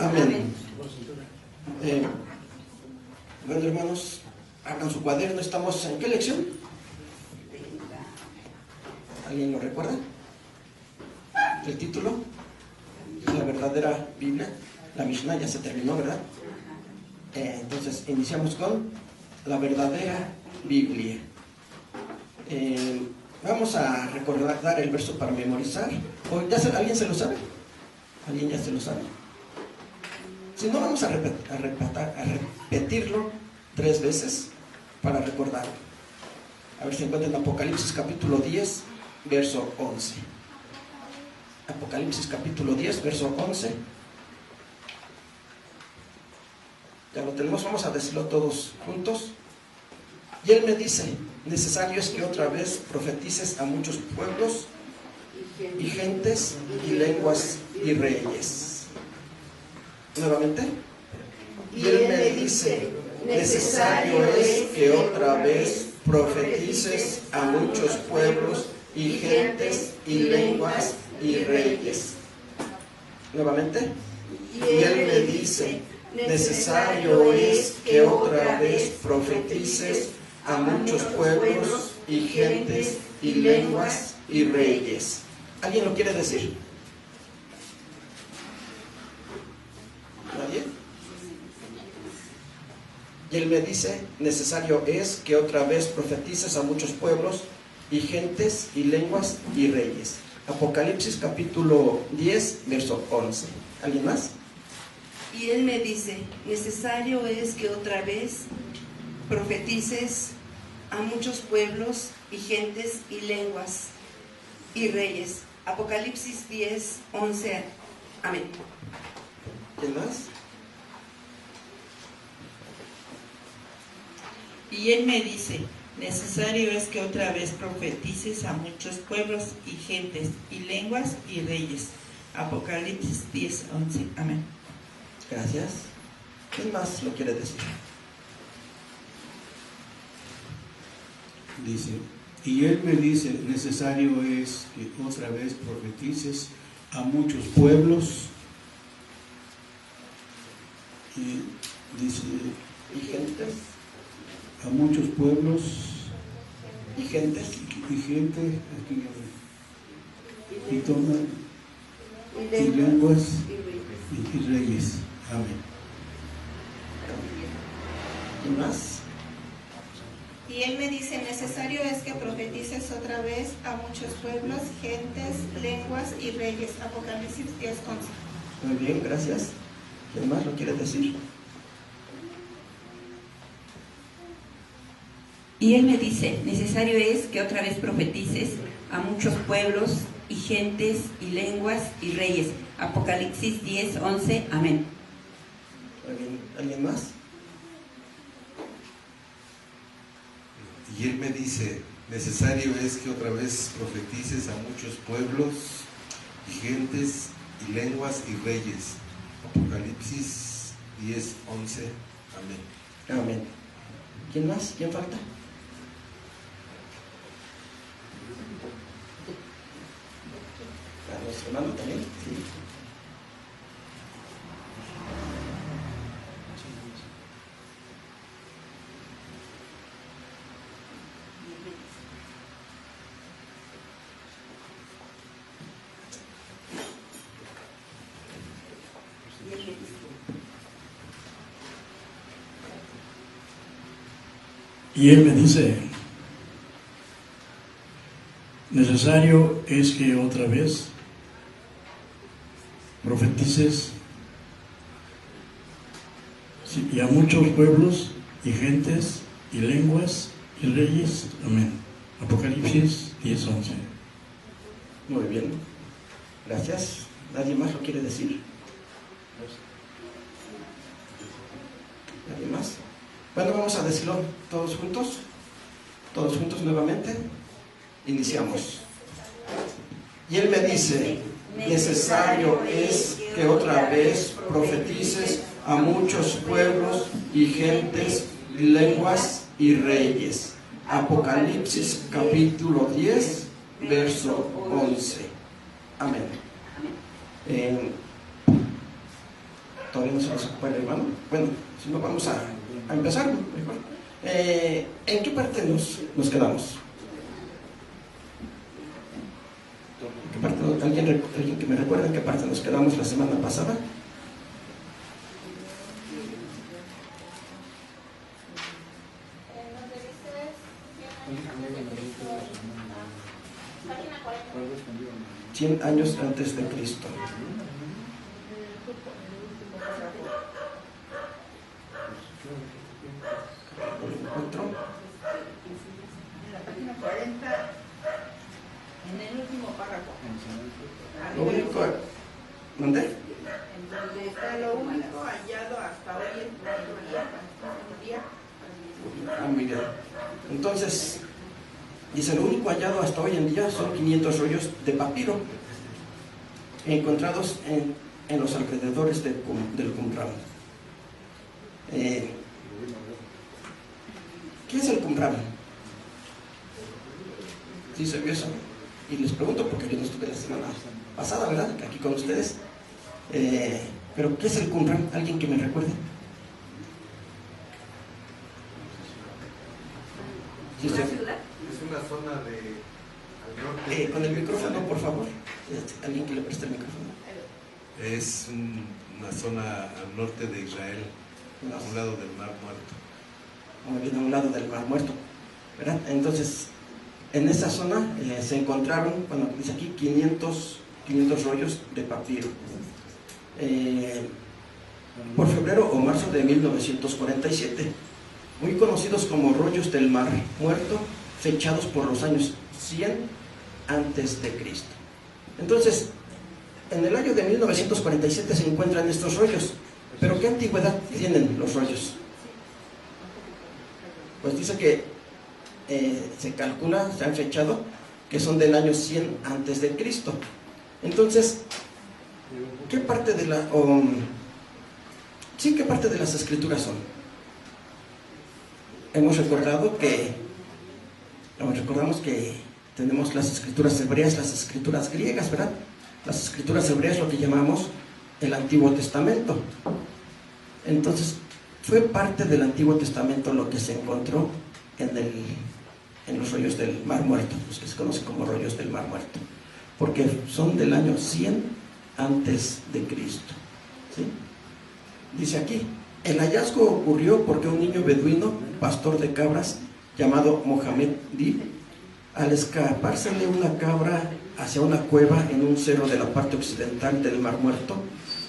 Amén. Bueno, hermanos, abran su cuaderno. ¿Estamos en qué lección? ¿Alguien lo recuerda? ¿El título? La verdadera Biblia. La Mishnah ya se terminó, ¿verdad? Entonces, iniciamos con la verdadera Biblia. Vamos a recordar el verso para memorizar. ¿Alguien se lo sabe? ¿Alguien ya se lo sabe? Si no, vamos a repetirlo 3 veces para recordarlo. A ver si encuentran Apocalipsis capítulo 10, verso 11. Apocalipsis capítulo 10, verso 11. Ya lo tenemos, vamos a decirlo todos juntos. Y él me dice: necesario es que otra vez profetices a muchos pueblos y gentes y lenguas y reyes. Nuevamente. Y él me dice: necesario es que otra vez profetices a muchos pueblos y gentes y lenguas y reyes. Nuevamente. Y él me dice: necesario es que otra vez profetices a muchos pueblos y gentes y lenguas y reyes. ¿Alguien lo quiere decir? ¿Nadie? Y él me dice: necesario es que otra vez profetices a muchos pueblos y gentes y lenguas y reyes. Apocalipsis capítulo 10, verso 11. ¿Alguien más? Y él me dice: necesario es que otra vez profetices a muchos pueblos y gentes y lenguas y reyes. Apocalipsis 10, 11. Amén. ¿Quién más? Y él me dice: necesario es que otra vez profetices a muchos pueblos y gentes y lenguas y reyes. Apocalipsis 10, 11. Amén. Gracias. ¿Quién más lo quiere decir? Dice: y él me dice: necesario es que otra vez profetices a muchos pueblos y dice ¿Y gentes? a muchos pueblos ¿Y gentes? y gente aquí y toma y lenguas y reyes. Amén. ¿Quién más? Y él me dice: necesario es que profetices otra vez a muchos pueblos, gentes, lenguas y reyes. Apocalipsis 10, 11. Muy bien, gracias. ¿Quién más lo quiere decir? Y él me dice: necesario es que otra vez profetices a muchos pueblos y gentes y lenguas y reyes. Apocalipsis 10, 11. Amén. ¿Alguien más? Y él me dice: necesario es que otra vez profetices a muchos pueblos y gentes y lenguas y reyes. Apocalipsis 10, 11. Amén. Amén. ¿Quién más? ¿Quién falta? ¿A nuestro hermano también? Sí. Y él me dice: necesario es que otra vez profetices y a muchos pueblos y gentes y lenguas y reyes. Amén. Apocalipsis 10, 11. Muy bien. Gracias. ¿Nadie más lo quiere decir? ¿Nadie más? Bueno, vamos a decirlo todos juntos. Todos juntos nuevamente. Iniciamos. Y él me dice: necesario es que otra vez profetices a muchos pueblos y gentes, lenguas y reyes. Apocalipsis capítulo 10, verso 11. Amén. Todavía no se nos ocupa el hermano. Bueno, si no, vamos a empezar mejor. ¿En qué parte nos quedamos? ¿En qué parte, ¿Alguien que me recuerde en qué parte nos quedamos la semana pasada? Donde dices 100 años de Cristo, página 40. 100 años antes de Cristo. ¿Lo encuentro? En la página 40, en el último párrafo. Lo único, ¿dónde? En donde está lo único hallado hasta hoy en día. Ah, mira. Entonces, dice, lo único hallado hasta hoy en día son 500 rollos de papiro encontrados en los alrededores del Qumran. ¿Qué es el Qumran? ¿Sí se vio eso? Y les pregunto porque yo no estuve la semana pasada, ¿verdad? Aquí con ustedes. Pero ¿qué es el Qumran? ¿Alguien que me recuerde? ¿Sí, ¿Una sí? ciudad? Es una zona al norte. Con el micrófono, por favor. Alguien que le preste el micrófono. Es una zona al norte de Israel, a un lado del Mar Muerto. Muy bien, a un lado del Mar Muerto, ¿verdad? Entonces, en esa zona se encontraron, bueno, dice aquí 500 rollos de papiro. Por febrero o marzo de 1947, muy conocidos como rollos del Mar Muerto, fechados por los años 100 antes de Cristo. Entonces, en el año de 1947 se encuentran estos rollos. ¿Pero qué antigüedad tienen los rollos? Pues dice que se calcula, se han fechado, que son del año 100 antes de Cristo. Entonces, ¿qué parte de qué parte de las escrituras son? Recordamos que tenemos las escrituras hebreas, las escrituras griegas, ¿verdad? Las escrituras hebreas, lo que llamamos el Antiguo Testamento. Entonces, fue parte del Antiguo Testamento lo que se encontró en los rollos del Mar Muerto, los que se conocen como rollos del Mar Muerto, porque son del año 100 antes de Cristo. ¿Sí? Dice aquí, el hallazgo ocurrió porque un niño beduino, pastor de cabras, llamado Mohamed Dib, al escapársele una cabra hacia una cueva en un cerro de la parte occidental del Mar Muerto,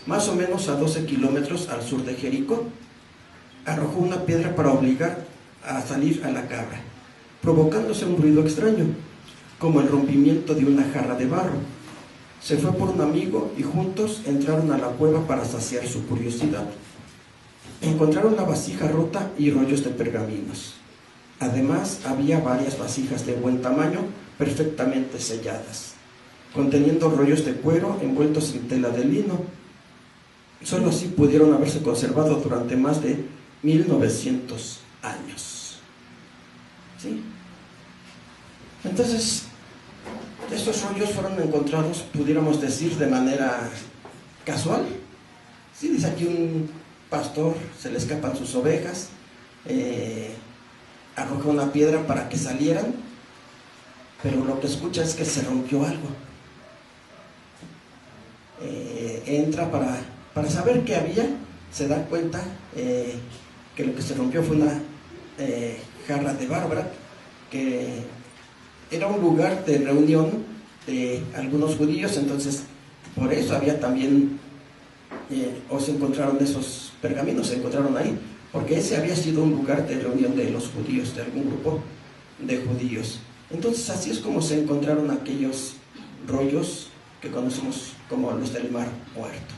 más o menos a 12 kilómetros al sur de Jericó, arrojó una piedra para obligar a salir a la cabra, provocándose un ruido extraño, como el rompimiento de una jarra de barro. Se fue por un amigo y juntos entraron a la cueva para saciar su curiosidad. Encontraron la vasija rota y rollos de pergaminos. Además, había varias vasijas de buen tamaño, perfectamente selladas, conteniendo rollos de cuero envueltos en tela de lino. Solo así pudieron haberse conservado durante más de 1900 años. ¿Sí? Entonces, estos rollos fueron encontrados, pudiéramos decir, de manera casual. Sí, dice aquí un pastor, se le escapan sus ovejas, arroja una piedra para que salieran, pero lo que escucha es que se rompió algo. Entra para saber qué había, se da cuenta que lo que se rompió fue una jarra de bárbara, que era un lugar de reunión de algunos judíos. Entonces por eso había también, o se encontraron esos pergaminos, se encontraron ahí, porque ese había sido un lugar de reunión de los judíos, de algún grupo de judíos. Entonces así es como se encontraron aquellos rollos que conocemos como los del Mar Muerto.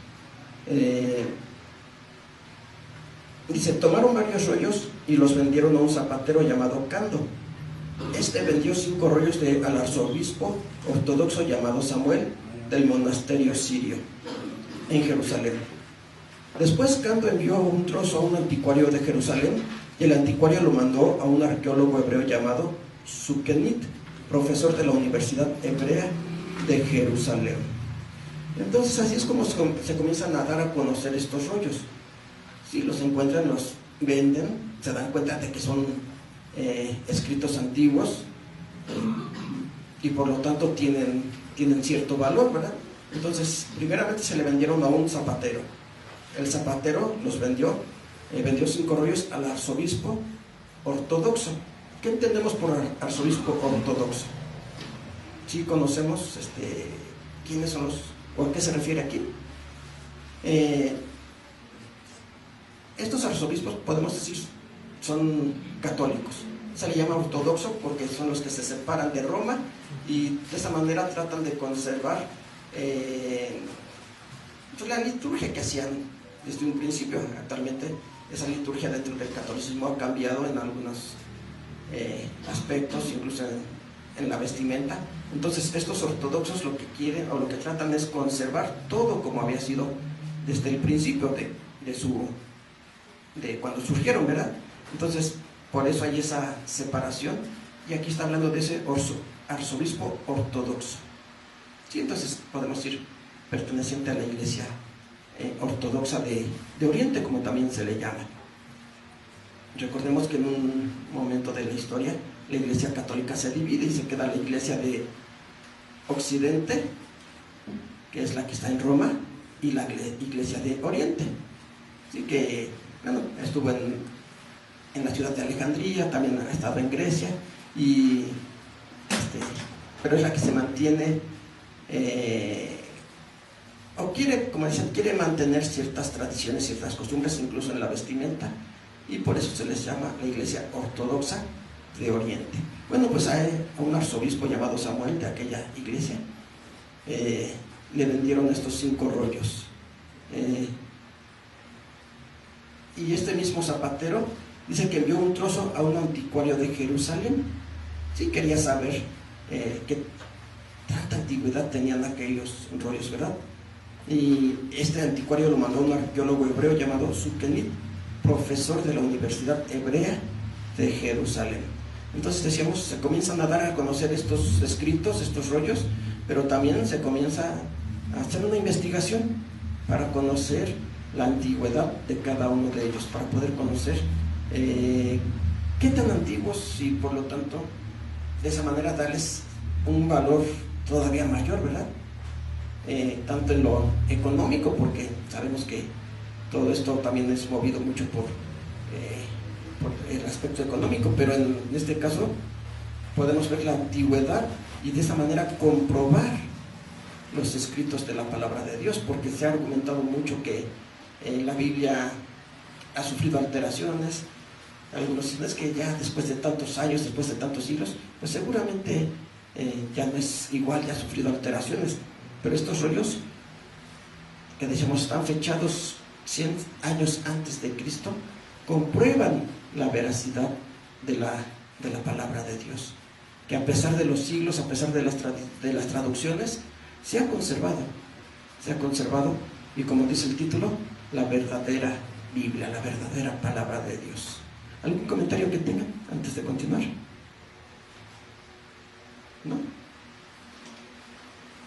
Dice, tomaron varios rollos y los vendieron a un zapatero llamado Cando. Este vendió 5 rollos al arzobispo ortodoxo llamado Samuel del monasterio sirio en Jerusalén. Después Cando envió un trozo a un anticuario de Jerusalén y el anticuario lo mandó a un arqueólogo hebreo llamado Sukenit, profesor de la Universidad Hebrea de Jerusalén. Entonces así es como se comienzan a dar a conocer estos rollos. Si los encuentran, los venden, se dan cuenta de que son escritos antiguos y por lo tanto tienen cierto valor, ¿verdad? Entonces, primeramente se le vendieron a un zapatero. El zapatero los vendió 5 rollos al arzobispo ortodoxo. ¿Qué entendemos por arzobispo ortodoxo? Sí conocemos quiénes son los, o a qué se refiere aquí. Estos arzobispos, podemos decir, son católicos. Se le llama ortodoxo porque son los que se separan de Roma y de esa manera tratan de conservar la liturgia que hacían desde un principio. Actualmente esa liturgia dentro del catolicismo ha cambiado en algunos aspectos, incluso en la vestimenta. Entonces estos ortodoxos lo que quieren o lo que tratan es conservar todo como había sido desde el principio de cuando surgieron, ¿verdad? Entonces por eso hay esa separación, y aquí está hablando de ese arzobispo ortodoxo. Sí, entonces podemos decir perteneciente a la iglesia ortodoxa de Oriente, como también se le llama. Recordemos que en un momento de la historia la iglesia católica se divide y se queda la iglesia de Occidente, que es la que está en Roma, y la iglesia de Oriente. Así que, bueno, estuvo en la ciudad de Alejandría, también ha estado en Grecia, pero es la que se mantiene o quiere, como dicen, quiere mantener ciertas tradiciones, ciertas costumbres, incluso en la vestimenta, y por eso se les llama la iglesia ortodoxa de Oriente. Bueno, pues a un arzobispo llamado Samuel de aquella iglesia le vendieron estos 5 rollos, y este mismo zapatero dice que envió un trozo a un anticuario de Jerusalén. Sí, quería saber qué tanta antigüedad tenían aquellos rollos, ¿verdad? Y este anticuario lo mandó un arqueólogo hebreo llamado Sukenit, profesor de la Universidad Hebrea de Jerusalén. Entonces decíamos, se comienzan a dar a conocer estos escritos, estos rollos, pero también se comienza a hacer una investigación para conocer la antigüedad de cada uno de ellos, para poder conocer qué tan antiguos, y por lo tanto de esa manera darles un valor todavía mayor, ¿verdad? Tanto en lo económico, porque sabemos que todo esto también es movido mucho por el aspecto económico, pero en este caso podemos ver la antigüedad y de esa manera comprobar los escritos de la palabra de Dios, porque se ha argumentado mucho que la Biblia ha sufrido alteraciones. Algunos dicen es que ya después de tantos años, después de tantos siglos, pues seguramente ya no es igual, ya ha sufrido alteraciones. Pero estos rollos que decimos están fechados 100 años antes de Cristo, comprueban la veracidad de la palabra de Dios, que a pesar de los siglos, a pesar de las traducciones, se ha conservado, y como dice el título, la verdadera Biblia, la verdadera palabra de Dios. ¿Algún comentario que tengan antes de continuar? ¿No?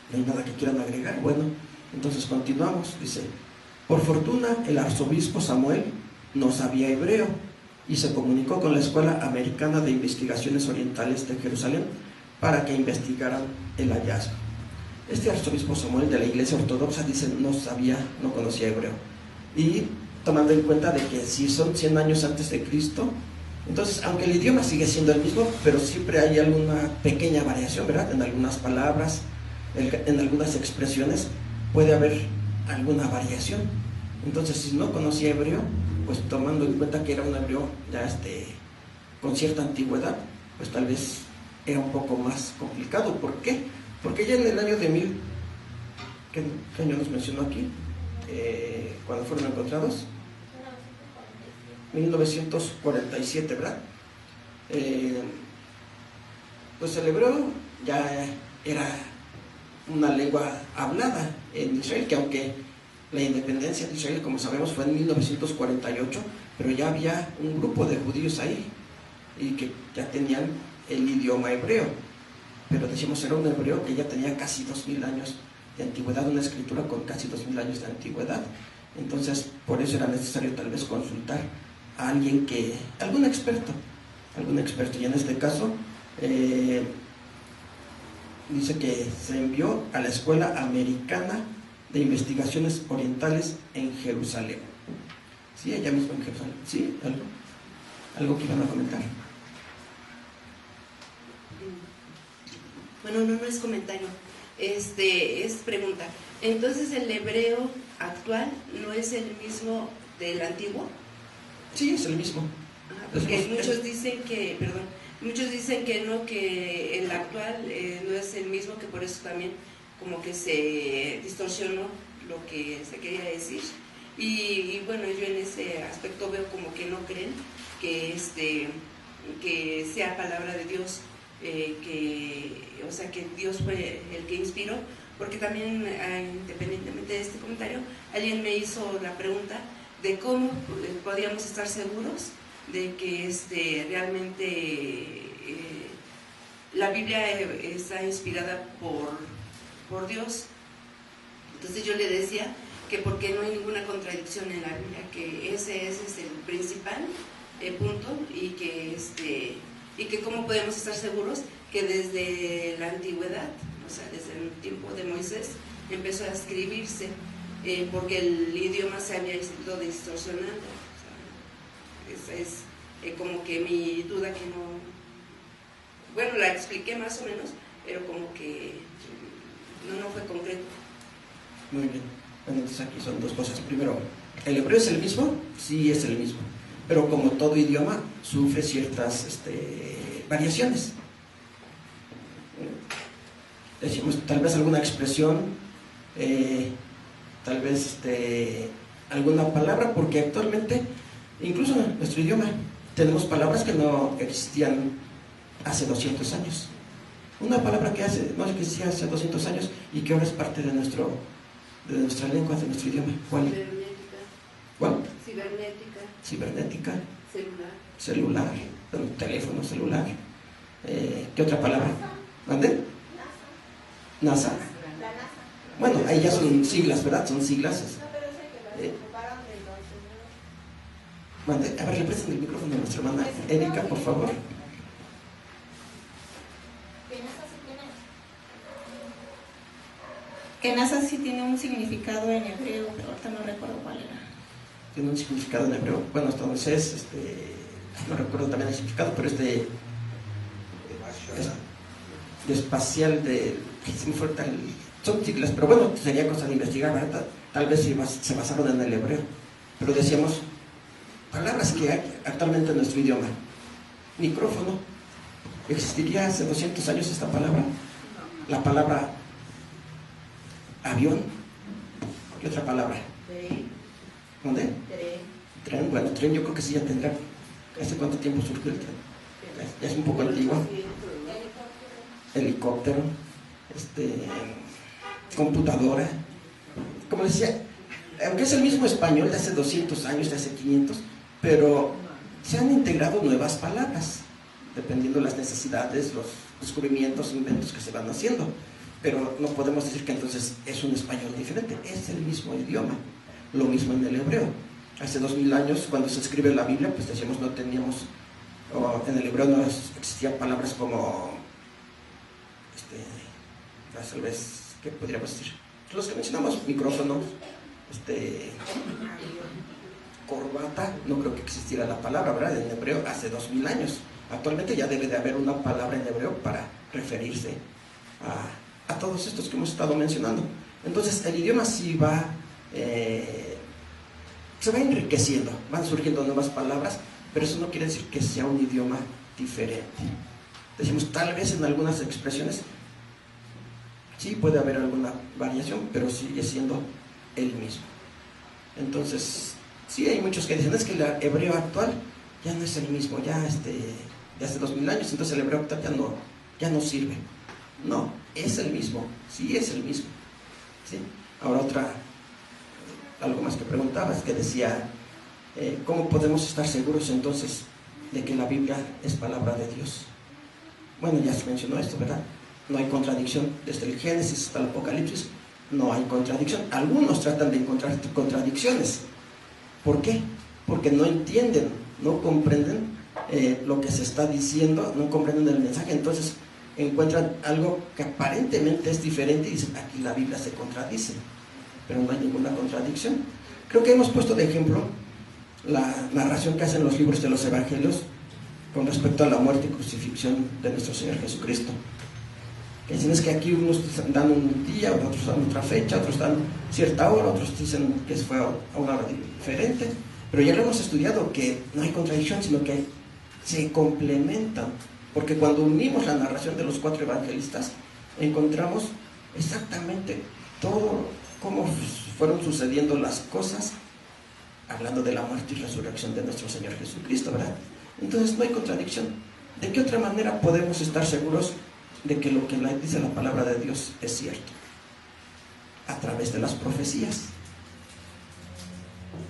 ¿No hay nada que quieran agregar? Bueno, entonces continuamos. Dice: por fortuna el arzobispo Samuel no sabía hebreo y se comunicó con la Escuela Americana de Investigaciones Orientales de Jerusalén para que investigaran el hallazgo. Este arzobispo Samuel de la Iglesia Ortodoxa, dice, no conocía hebreo, y tomando en cuenta de que si son 100 años antes de Cristo, entonces aunque el idioma sigue siendo el mismo, pero siempre hay alguna pequeña variación, ¿verdad? En algunas palabras, en algunas expresiones puede haber alguna variación. Entonces si no conocía hebreo, pues tomando en cuenta que era un hebreo ya con cierta antigüedad, pues tal vez era un poco más complicado. ¿Por qué? Porque ya en el año de ¿qué año nos mencionó aquí? Cuando fueron encontrados, 1947, ¿verdad? Pues el hebreo ya era una lengua hablada en Israel, que aunque la independencia de Israel, como sabemos, fue en 1948, pero ya había un grupo de judíos ahí y que ya tenían el idioma hebreo, pero decimos era un hebreo que ya tenía casi 2000 años de antigüedad, una escritura con casi 2000 años de antigüedad. Entonces, por eso era necesario tal vez consultar a alguien algún experto, y en este caso dice que se envió a la Escuela Americana de Investigaciones Orientales en Jerusalén. Sí, allá mismo en Jerusalén. ¿Sí? ¿Algo que iban a comentar? Bueno, no es comentario, es pregunta. Entonces, ¿el hebreo actual no es el mismo del antiguo? Sí, es el mismo. Porque muchos dicen que, muchos dicen que no, que el actual no es el mismo, que por eso también como que se distorsionó lo que se quería decir. Y bueno, yo en ese aspecto veo como que no creen que sea palabra de Dios, o sea, que Dios fue el que inspiró, porque también, independientemente de este comentario, alguien me hizo la pregunta de cómo podíamos estar seguros de que realmente la Biblia está inspirada por Dios. Entonces yo le decía que porque no hay ninguna contradicción en la Biblia, que ese es el principal punto, y que cómo podemos estar seguros que desde la antigüedad, o sea, desde el tiempo de Moisés, empezó a escribirse, porque el idioma se había ido distorsionando. O sea, esa es como que mi duda, que no, bueno, la expliqué más o menos, pero como que no fue concreto. Muy bien. Bueno, entonces aquí son dos cosas. Primero, ¿el hebreo es el mismo? Sí, es el mismo. Pero como todo idioma, sufre ciertas variaciones. Decimos, tal vez alguna expresión, tal vez alguna palabra, porque actualmente, incluso en nuestro idioma, tenemos palabras que no existían hace 200 años. Una palabra que no existía hace 200 años y que ahora es parte de nuestra lengua, de nuestro idioma. ¿Cuál? Cibernética. ¿Cuál? Cibernética. Cibernética. Celular. Bueno, teléfono, celular. ¿Qué otra palabra? ¿Mande? NASA. Bueno, ahí ya son siglas, ¿verdad? Son siglas. Mande. A ver, le prestan el micrófono a nuestra hermana Erika, por favor. Que NASA sí tiene un significado en hebreo, pero ahorita no recuerdo cuál era. Tiene un significado en hebreo. Bueno, hasta donde sé, no recuerdo también el significado, pero es de espacial, son siglas, pero bueno, sería cosa de investigar, ¿verdad? Tal vez se basaron en el hebreo, pero decíamos palabras que hay actualmente en nuestro idioma. Micrófono, ¿existiría hace 200 años esta palabra? La palabra avión. ¿Qué otra palabra? ¿Dónde? Tren. Bueno, tren yo creo que sí ya tendrá. ¿Hace cuánto tiempo surgió el tren? Ya es un poco antiguo. Helicóptero, computadora. Como decía, aunque es el mismo español de hace 200 años, de hace 500, pero se han integrado nuevas palabras, dependiendo de las necesidades, los descubrimientos, inventos que se van haciendo. Pero no podemos decir que entonces es un español diferente, es el mismo idioma. Lo mismo en el hebreo. Hace 2000 años, cuando se escribe la Biblia, pues decíamos, no teníamos, en el hebreo no existían palabras como, tal vez, ¿qué podríamos decir? Los que mencionamos, micrófono, corbata, no creo que existiera la palabra, ¿verdad? En hebreo hace 2000 años. Actualmente ya debe de haber una palabra en hebreo para referirse a todos estos que hemos estado mencionando. Entonces, el idioma sí se va enriqueciendo, van surgiendo nuevas palabras, pero eso no quiere decir que sea un idioma diferente. Decimos, tal vez en algunas expresiones sí puede haber alguna variación, pero sigue siendo el mismo. Entonces, sí hay muchos que dicen, es que el hebreo actual ya no es el mismo, ya de hace 2000 años, entonces el hebreo actual ya no sirve. No, es el mismo, sí es el mismo. ¿Sí? Ahora algo más que preguntabas, que decía, ¿cómo podemos estar seguros entonces de que la Biblia es palabra de Dios? Bueno, ya se mencionó esto, ¿verdad? No hay contradicción desde el Génesis hasta el Apocalipsis, no hay contradicción. Algunos tratan de encontrar contradicciones. ¿Por qué? Porque no entienden, no comprenden lo que se está diciendo, no comprenden el mensaje, entonces encuentran algo que aparentemente es diferente y dicen, aquí la Biblia se contradice, pero no hay ninguna contradicción. Creo que hemos puesto de ejemplo la narración que hacen los libros de los evangelios con respecto a la muerte y crucifixión de nuestro Señor Jesucristo. Que dicen es que aquí unos dan un día, otros dan otra fecha, otros dan cierta hora, otros dicen que fue a una hora diferente, pero ya lo hemos estudiado, que no hay contradicción, sino que se complementan, porque cuando unimos la narración de los 4 evangelistas, encontramos exactamente todo, cómo fueron sucediendo las cosas, hablando de la muerte y resurrección de nuestro Señor Jesucristo, ¿verdad? Entonces no hay contradicción. ¿De qué otra manera podemos estar seguros de que lo que dice la palabra de Dios es cierto? A través de las profecías.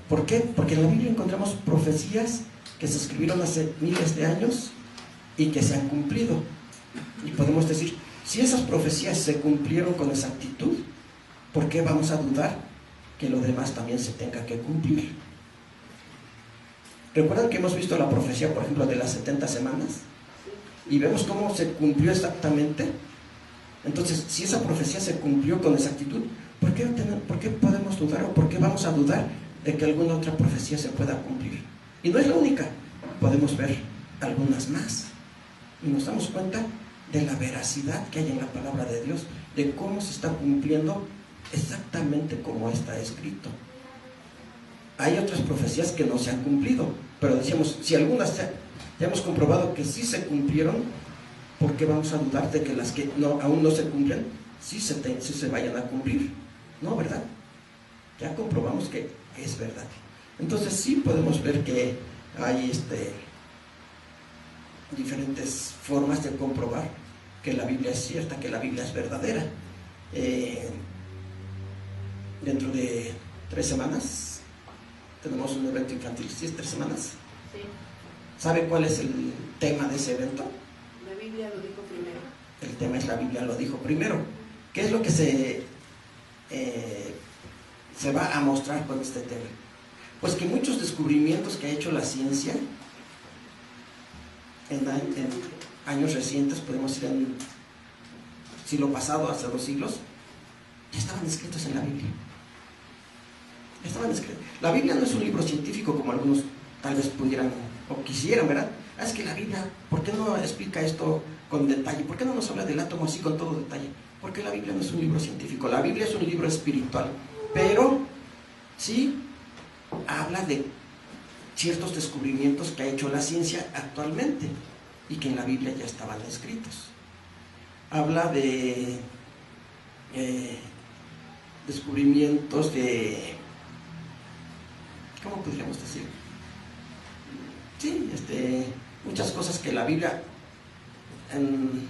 ¿Por qué? Porque en la Biblia encontramos profecías que se escribieron hace miles de años y que se han cumplido. Y podemos decir, si esas profecías se cumplieron con exactitud, ¿por qué vamos a dudar que lo demás también se tenga que cumplir? ¿Recuerdan que hemos visto la profecía, por ejemplo, de las 70 semanas? Y vemos cómo se cumplió exactamente. Entonces, si esa profecía se cumplió con exactitud, ¿por qué podemos dudar o por qué vamos a dudar de que alguna otra profecía se pueda cumplir? Y no es la única, podemos ver algunas más. Y nos damos cuenta de la veracidad que hay en la palabra de Dios, de cómo se está cumpliendo exactamente como está escrito. Hay otras profecías que no se han cumplido, pero decíamos, si algunas ya hemos comprobado que sí se cumplieron, ¿por qué vamos a dudar de que las que aún no se cumplen, sí se vayan a cumplir? No, ¿verdad? Ya comprobamos que es verdad. Entonces sí podemos ver que hay diferentes formas de comprobar que la Biblia es cierta, que la Biblia es verdadera. Dentro de 3 semanas tenemos un evento infantil. ¿Sí es 3 semanas? Sí. ¿Sabe cuál es el tema de ese evento? La Biblia lo dijo primero. El tema es la Biblia lo dijo primero. ¿Qué es lo que se va a mostrar con este tema? Pues que muchos descubrimientos que ha hecho la ciencia en años recientes, podemos ir en siglo pasado, hace 2 siglos, ya estaban escritos en la Biblia. Estaban escritos. La Biblia no es un libro científico como algunos tal vez pudieran o quisieran, ¿verdad? Es que la Biblia, ¿por qué no explica esto con detalle? ¿Por qué no nos habla del átomo así con todo detalle? Porque la Biblia no es un libro científico, la Biblia es un libro espiritual, pero sí habla de ciertos descubrimientos que ha hecho la ciencia actualmente y que en la Biblia ya estaban escritos. Habla de descubrimientos de, ¿cómo podríamos decir? Sí, muchas cosas que la Biblia en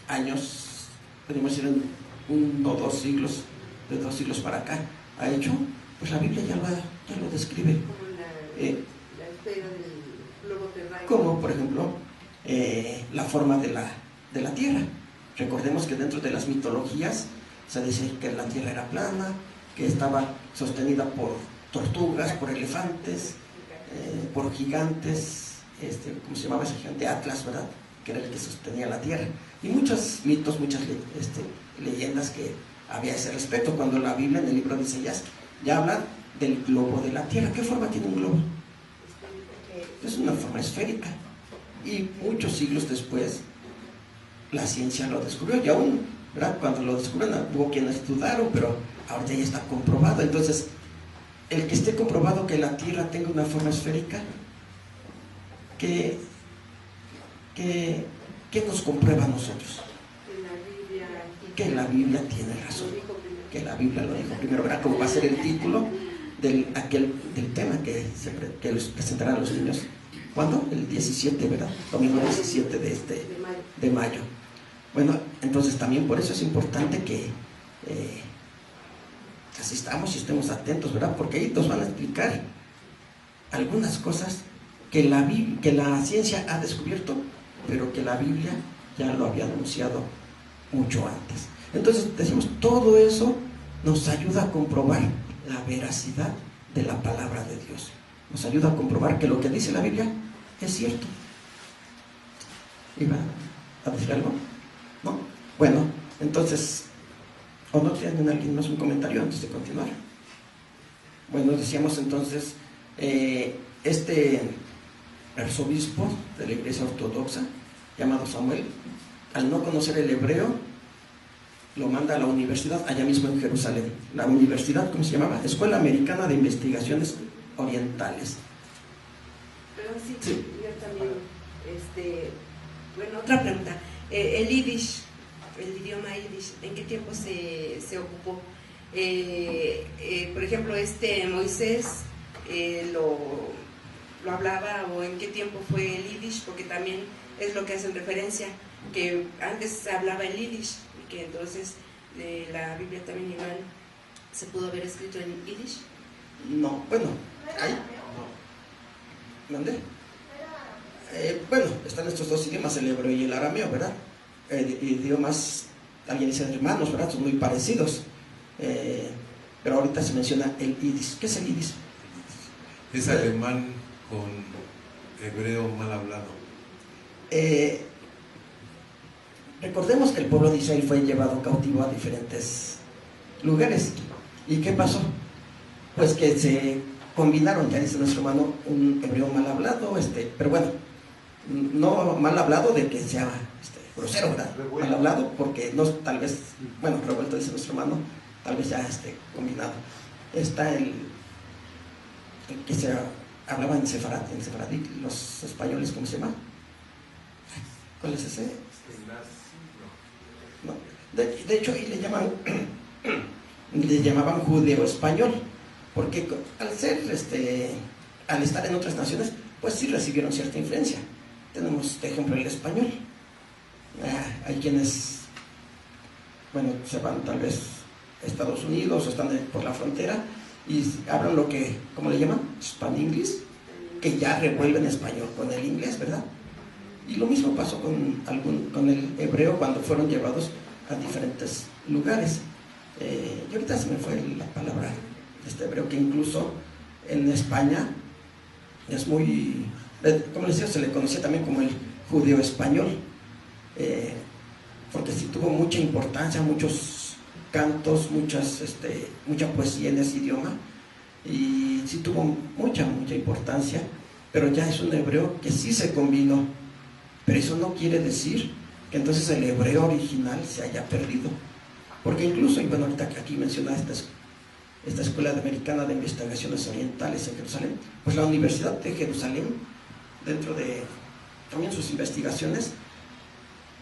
años, podemos decir en 1 o 2 siglos, de 2 siglos para acá, ha hecho, pues la Biblia ya lo describe. Como la esfera del globo terráqueo. Como por ejemplo la forma de la Tierra. Recordemos que dentro de las mitologías se dice que la Tierra era plana, que estaba sostenida por tortugas, por elefantes, por gigantes, ¿cómo se llamaba ese gigante? Atlas, ¿verdad? Que era el que sostenía la Tierra. Y muchos mitos, muchas leyendas que había a ese respecto. Cuando la Biblia en el libro de Isaías ya habla del globo de la Tierra. ¿Qué forma tiene un globo? Es una forma esférica. Y muchos siglos después la ciencia lo descubrió. Y aún, ¿verdad? Cuando lo descubrieron hubo quienes dudaron, pero ahorita ya está comprobado. Entonces, el que esté comprobado que la Tierra tenga una forma esférica, ¿qué nos comprueba a nosotros? Que la Biblia tiene razón, que la Biblia lo dijo primero, ¿verdad? Como va a ser el título del tema que les presentarán a los niños. ¿Cuándo? El 17, ¿verdad? Domingo 17 de mayo. Bueno, entonces también por eso es importante que asistamos y estemos atentos, ¿verdad? Porque ahí nos van a explicar algunas cosas que la ciencia ha descubierto, pero que la Biblia ya lo había anunciado mucho antes. Entonces decimos, todo eso nos ayuda a comprobar la veracidad de la palabra de Dios. Nos ayuda a comprobar que lo que dice la Biblia es cierto. ¿Iba a decir algo? ¿No? Bueno, entonces, ¿o no tienen alguien más un comentario antes de continuar? Bueno, decíamos entonces, este arzobispo de la Iglesia Ortodoxa, llamado Samuel, al no conocer el hebreo, lo manda a la universidad, allá mismo en Jerusalén. La universidad, ¿cómo se llamaba? Escuela Americana de Investigaciones Orientales. Pero sí, Sí. yo también, bueno, otra pregunta. El Yiddish, el idioma Yiddish, ¿en qué tiempo se ocupó? Por ejemplo, Moisés lo hablaba, o en qué tiempo fue el Yiddish, porque también es lo que hacen referencia, que antes se hablaba el Yiddish, y que entonces la Biblia también igual se pudo haber escrito en Yiddish. No, bueno, ahí. ¿Dónde? Bueno, están estos dos idiomas, el hebreo y el arameo, ¿verdad? Idiomas, alguien dice hermanos, ¿verdad? Son muy parecidos. Pero ahorita se menciona el yiddish. ¿Qué es el yiddish? Es alemán con hebreo mal hablado. Recordemos que el pueblo de Israel fue llevado cautivo a diferentes lugares. ¿Y qué pasó? Pues que se combinaron, ya dice nuestro hermano, un hebreo mal hablado, pero bueno, no mal hablado de que sea grosero, ¿verdad? Mal hablado porque no, tal vez, bueno, revuelto dice nuestro hermano, tal vez ya combinado. Está el que se hablaba en sefaradí, los españoles, ¿cómo se llama? ¿Cuál es ese? No. De hecho, ahí le llamaban judeo español, porque al estar en otras naciones, pues sí recibieron cierta influencia. Tenemos, de ejemplo, el español. Hay quienes, bueno, se van tal vez a Estados Unidos o están por la frontera y hablan lo que, ¿cómo le llaman? Span English, que ya revuelven español con el inglés, ¿verdad? Y lo mismo pasó con el hebreo cuando fueron llevados a diferentes lugares. Y ahorita se me fue la palabra hebreo, que incluso en España es muy, como les decía, se le conocía también como el judeo español, porque sí tuvo mucha importancia, muchos cantos, mucha poesía en ese idioma, y sí tuvo mucha importancia, pero ya es un hebreo que sí se combinó. Pero eso no quiere decir que entonces el hebreo original se haya perdido, porque incluso, y bueno, ahorita que aquí menciona esta Escuela Americana de Investigaciones Orientales en Jerusalén, pues la Universidad de Jerusalén, dentro de también sus investigaciones,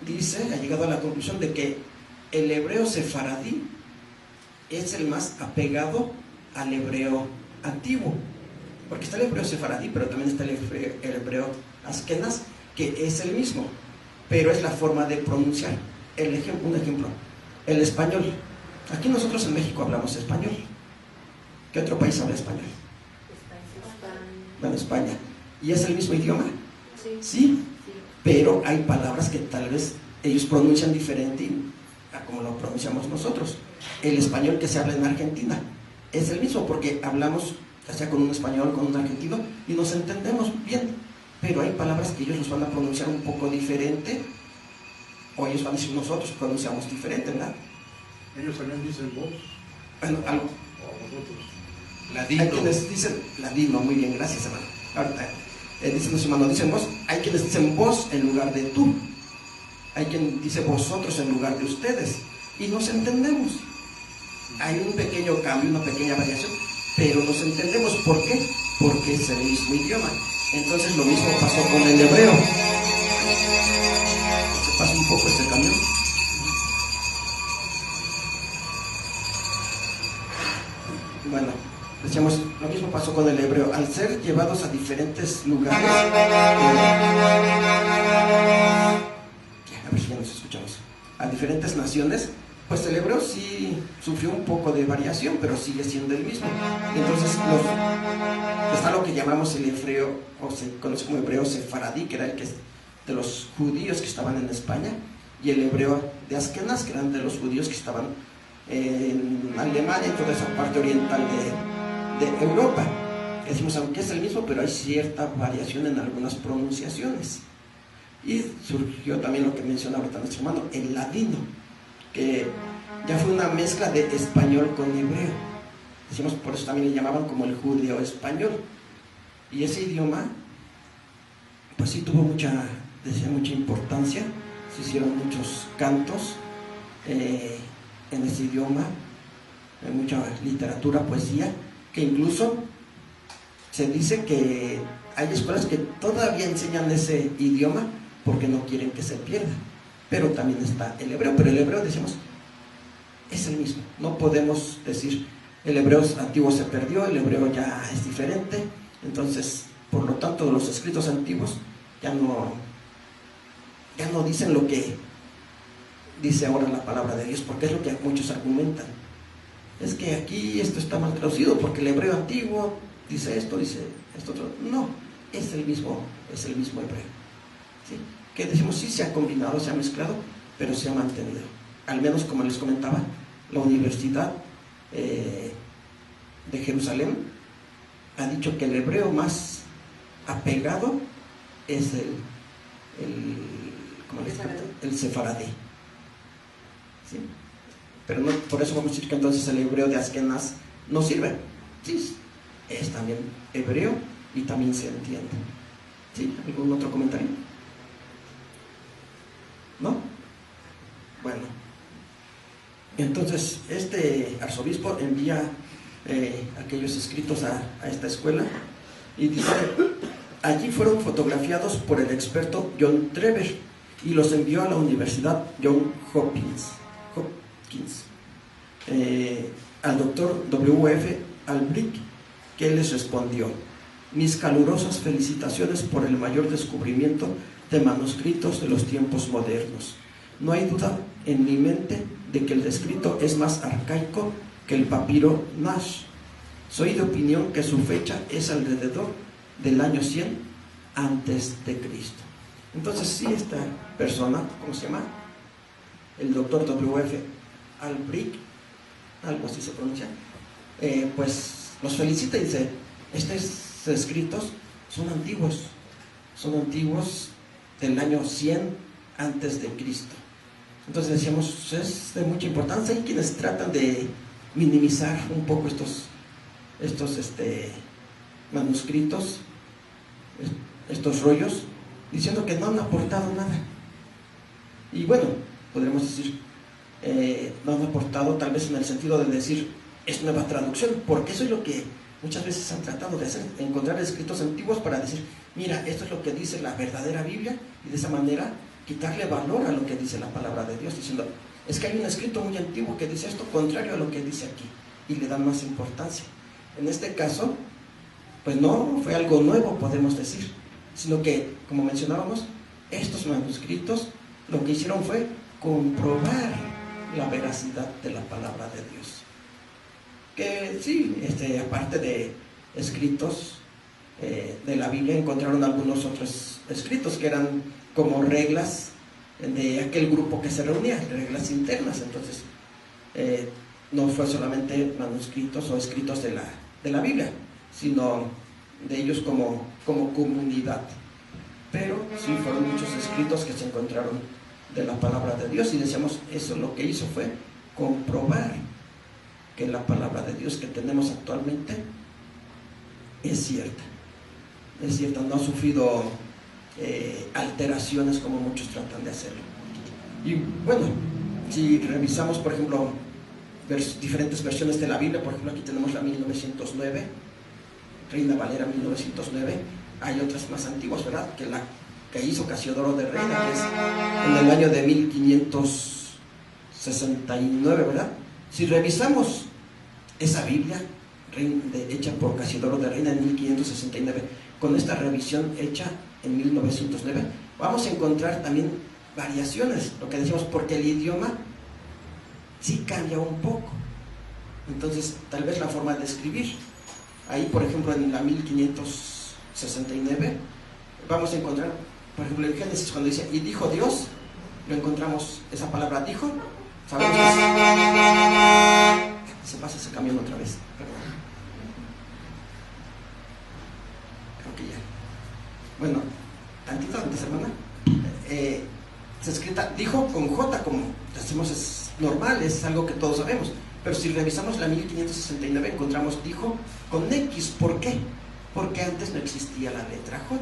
ha llegado a la conclusión de que el hebreo sefaradí es el más apegado al hebreo antiguo, porque está el hebreo sefaradí, pero también está el hebreo askenaz, que es el mismo, pero es la forma de pronunciar. Un ejemplo, el español. Aquí nosotros en México hablamos español. ¿Qué otro país habla español? Bueno, España. ¿Y es el mismo idioma? Sí, pero hay palabras que tal vez ellos pronuncian diferente a como lo pronunciamos nosotros. El español que se habla en Argentina es el mismo, porque hablamos ya sea con un español, con un argentino, y nos entendemos bien. Pero hay palabras que ellos los van a pronunciar un poco diferente, o ellos van a decir nosotros pronunciamos diferente, ¿verdad? Ellos también dicen vos. Bueno, algo. O vosotros. Ladino. Hay quienes dicen ladino, muy bien, gracias, hermano. Ahorita dice nuestro hermano, dicen vos. Hay quienes dicen vos en lugar de tú. Hay quien dice vosotros en lugar de ustedes. Y nos entendemos. Hay un pequeño cambio, una pequeña variación, pero nos entendemos. ¿Por qué? Porque es el mismo idioma. Entonces lo mismo pasó con el hebreo. Se pasa un poco este camión. Bueno, decíamos, lo mismo pasó con el hebreo. Al ser llevados a diferentes lugares, a ver si ya nos escuchamos, a diferentes naciones, pues el hebreo sí sufrió un poco de variación, pero sigue siendo el mismo. Entonces está lo que llamamos el hebreo, o se conoce como hebreo sefaradí, que era el que de los judíos que estaban en España, y el hebreo de Askenaz, que eran de los judíos que estaban en Alemania, en toda esa parte oriental de Europa. Decimos, aunque es el mismo, pero hay cierta variación en algunas pronunciaciones. Y surgió también lo que mencionaba ahorita nuestro hermano, el ladino, que ya fue una mezcla de español con hebreo. Decimos, por eso también le llamaban como el judeo español. Y ese idioma, pues sí tuvo mucha importancia. Se hicieron muchos cantos en ese idioma, mucha literatura, poesía, que incluso se dice que hay escuelas que todavía enseñan ese idioma porque no quieren que se pierda. Pero también está el hebreo, pero el hebreo, decimos, es el mismo. No podemos decir el hebreo antiguo se perdió, el hebreo ya es diferente. Entonces, por lo tanto, los escritos antiguos ya no dicen lo que dice ahora la palabra de Dios, porque es lo que muchos argumentan. Es que aquí esto está mal traducido porque el hebreo antiguo dice esto otro. No, es el mismo hebreo. ¿Sí? Que decimos, sí se ha combinado, se ha mezclado, pero se ha mantenido. Al menos, como les comentaba, la Universidad de Jerusalén ha dicho que el hebreo más apegado es el sefaradí. ¿Sí? Pero no, por eso vamos a decir que entonces el hebreo de Askenaz no sirve. Sí, es también hebreo y también se entiende. ¿Sí? ¿Algún otro comentario? ¿No? Bueno, entonces este arzobispo envía aquellos escritos a esta escuela y dice: allí fueron fotografiados por el experto John Trevor y los envió a la Universidad Johns Hopkins, al doctor W.F. Albrecht, que les respondió: mis calurosas felicitaciones por el mayor descubrimiento de manuscritos de los tiempos modernos. No hay duda en mi mente de que el escrito es más arcaico que el papiro Nash. Soy de opinión que su fecha es alrededor del año 100 antes de Cristo. Entonces, sí, esta persona, ¿cómo se llama? El doctor W.F. Albrecht, algo así se pronuncia, pues los felicita y dice: estos escritos son antiguos del año 100 antes de Cristo. Entonces decíamos, es de mucha importancia. Hay quienes tratan de minimizar un poco estos manuscritos, estos rollos, diciendo que no han aportado nada. Y bueno, podremos decir, no han aportado tal vez en el sentido de decir es nueva traducción, porque eso es lo que muchas veces han tratado de hacer, encontrar escritos antiguos para decir, mira, esto es lo que dice la verdadera Biblia, y de esa manera quitarle valor a lo que dice la palabra de Dios, diciendo, es que hay un escrito muy antiguo que dice esto contrario a lo que dice aquí, y le dan más importancia. En este caso, pues no fue algo nuevo, podemos decir, sino que, como mencionábamos, estos manuscritos lo que hicieron fue comprobar la veracidad de la palabra de Dios. Que sí, aparte de escritos de la Biblia, encontraron algunos otros escritos que eran como reglas de aquel grupo que se reunía, reglas internas. Entonces, no fue solamente manuscritos o escritos de la Biblia, sino de ellos como comunidad. Pero sí fueron muchos escritos que se encontraron de la palabra de Dios, y decíamos, eso lo que hizo fue comprobar que la palabra de Dios que tenemos actualmente es cierta, no ha sufrido alteraciones como muchos tratan de hacerlo. Y bueno, si revisamos, por ejemplo, diferentes versiones de la Biblia, por ejemplo, aquí tenemos la 1909, Reina Valera 1909, hay otras más antiguas, ¿verdad?, que la que hizo Casiodoro de Reina, que es en el año de 1569, ¿verdad? Si revisamos esa Biblia hecha por Casiodoro de Reina en 1569, con esta revisión hecha en 1909, vamos a encontrar también variaciones, lo que decimos, porque el idioma sí cambia un poco. Entonces, tal vez la forma de escribir, ahí por ejemplo en la 1569, vamos a encontrar, por ejemplo en Génesis, cuando dice, y dijo Dios, lo encontramos, esa palabra dijo, Sabemos que se pasa ese camión otra vez, perdón. Creo que ya. Bueno, tantito antes, hermana. Se escrita, dijo con J, como decimos, es normal, es algo que todos sabemos. Pero si revisamos la 1569, encontramos dijo con X. ¿Por qué? Porque antes no existía la letra J.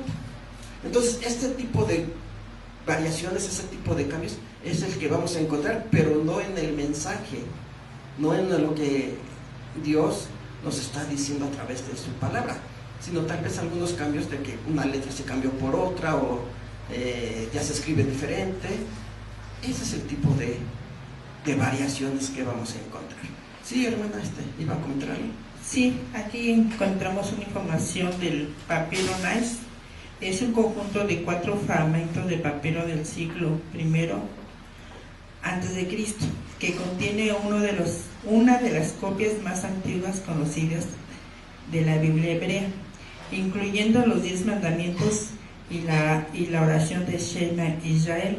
Entonces, este tipo de variaciones, ese tipo de cambios, es el que vamos a encontrar, pero no en el mensaje, no en lo que Dios nos está diciendo a través de su palabra, sino tal vez algunos cambios de que una letra se cambió por otra o ya se escribe diferente. Ese es el tipo de variaciones que vamos a encontrar. Sí, hermana, iba a comentar algo. Sí, aquí encontramos una información del papiro Nice. Es un conjunto de 4 fragmentos de papiro del siglo I antes de Cristo, que contiene una de las copias más antiguas conocidas de la Biblia hebrea, incluyendo los 10 mandamientos y la oración de Shema Israel.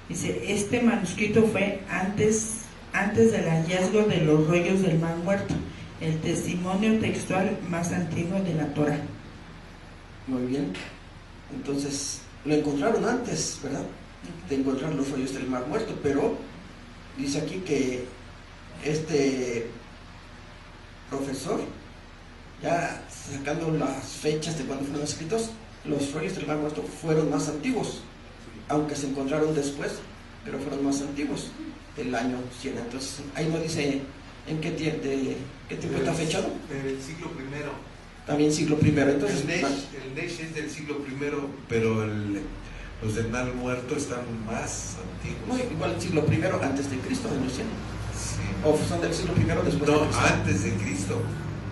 Dice, este manuscrito fue antes del hallazgo de los rollos del Mar Muerto, el testimonio textual más antiguo de la Torah. Muy bien. Entonces, lo encontraron antes, ¿verdad?, de encontrar los rollos del Mar Muerto, pero dice aquí que este profesor, ya sacando las fechas de cuando fueron escritos, los rollos del Mar Muerto fueron más antiguos, aunque se encontraron después, pero fueron más antiguos, del año 100. Entonces, ahí no dice en qué tiempo está fechado. El siglo I. También siglo I. Entonces, el Nesh es del siglo I, pero los del Mar Muerto están más antiguos. no, igual el siglo I antes de Cristo, año 100. Sí. O son del siglo I después de No, Cristo. antes de Cristo.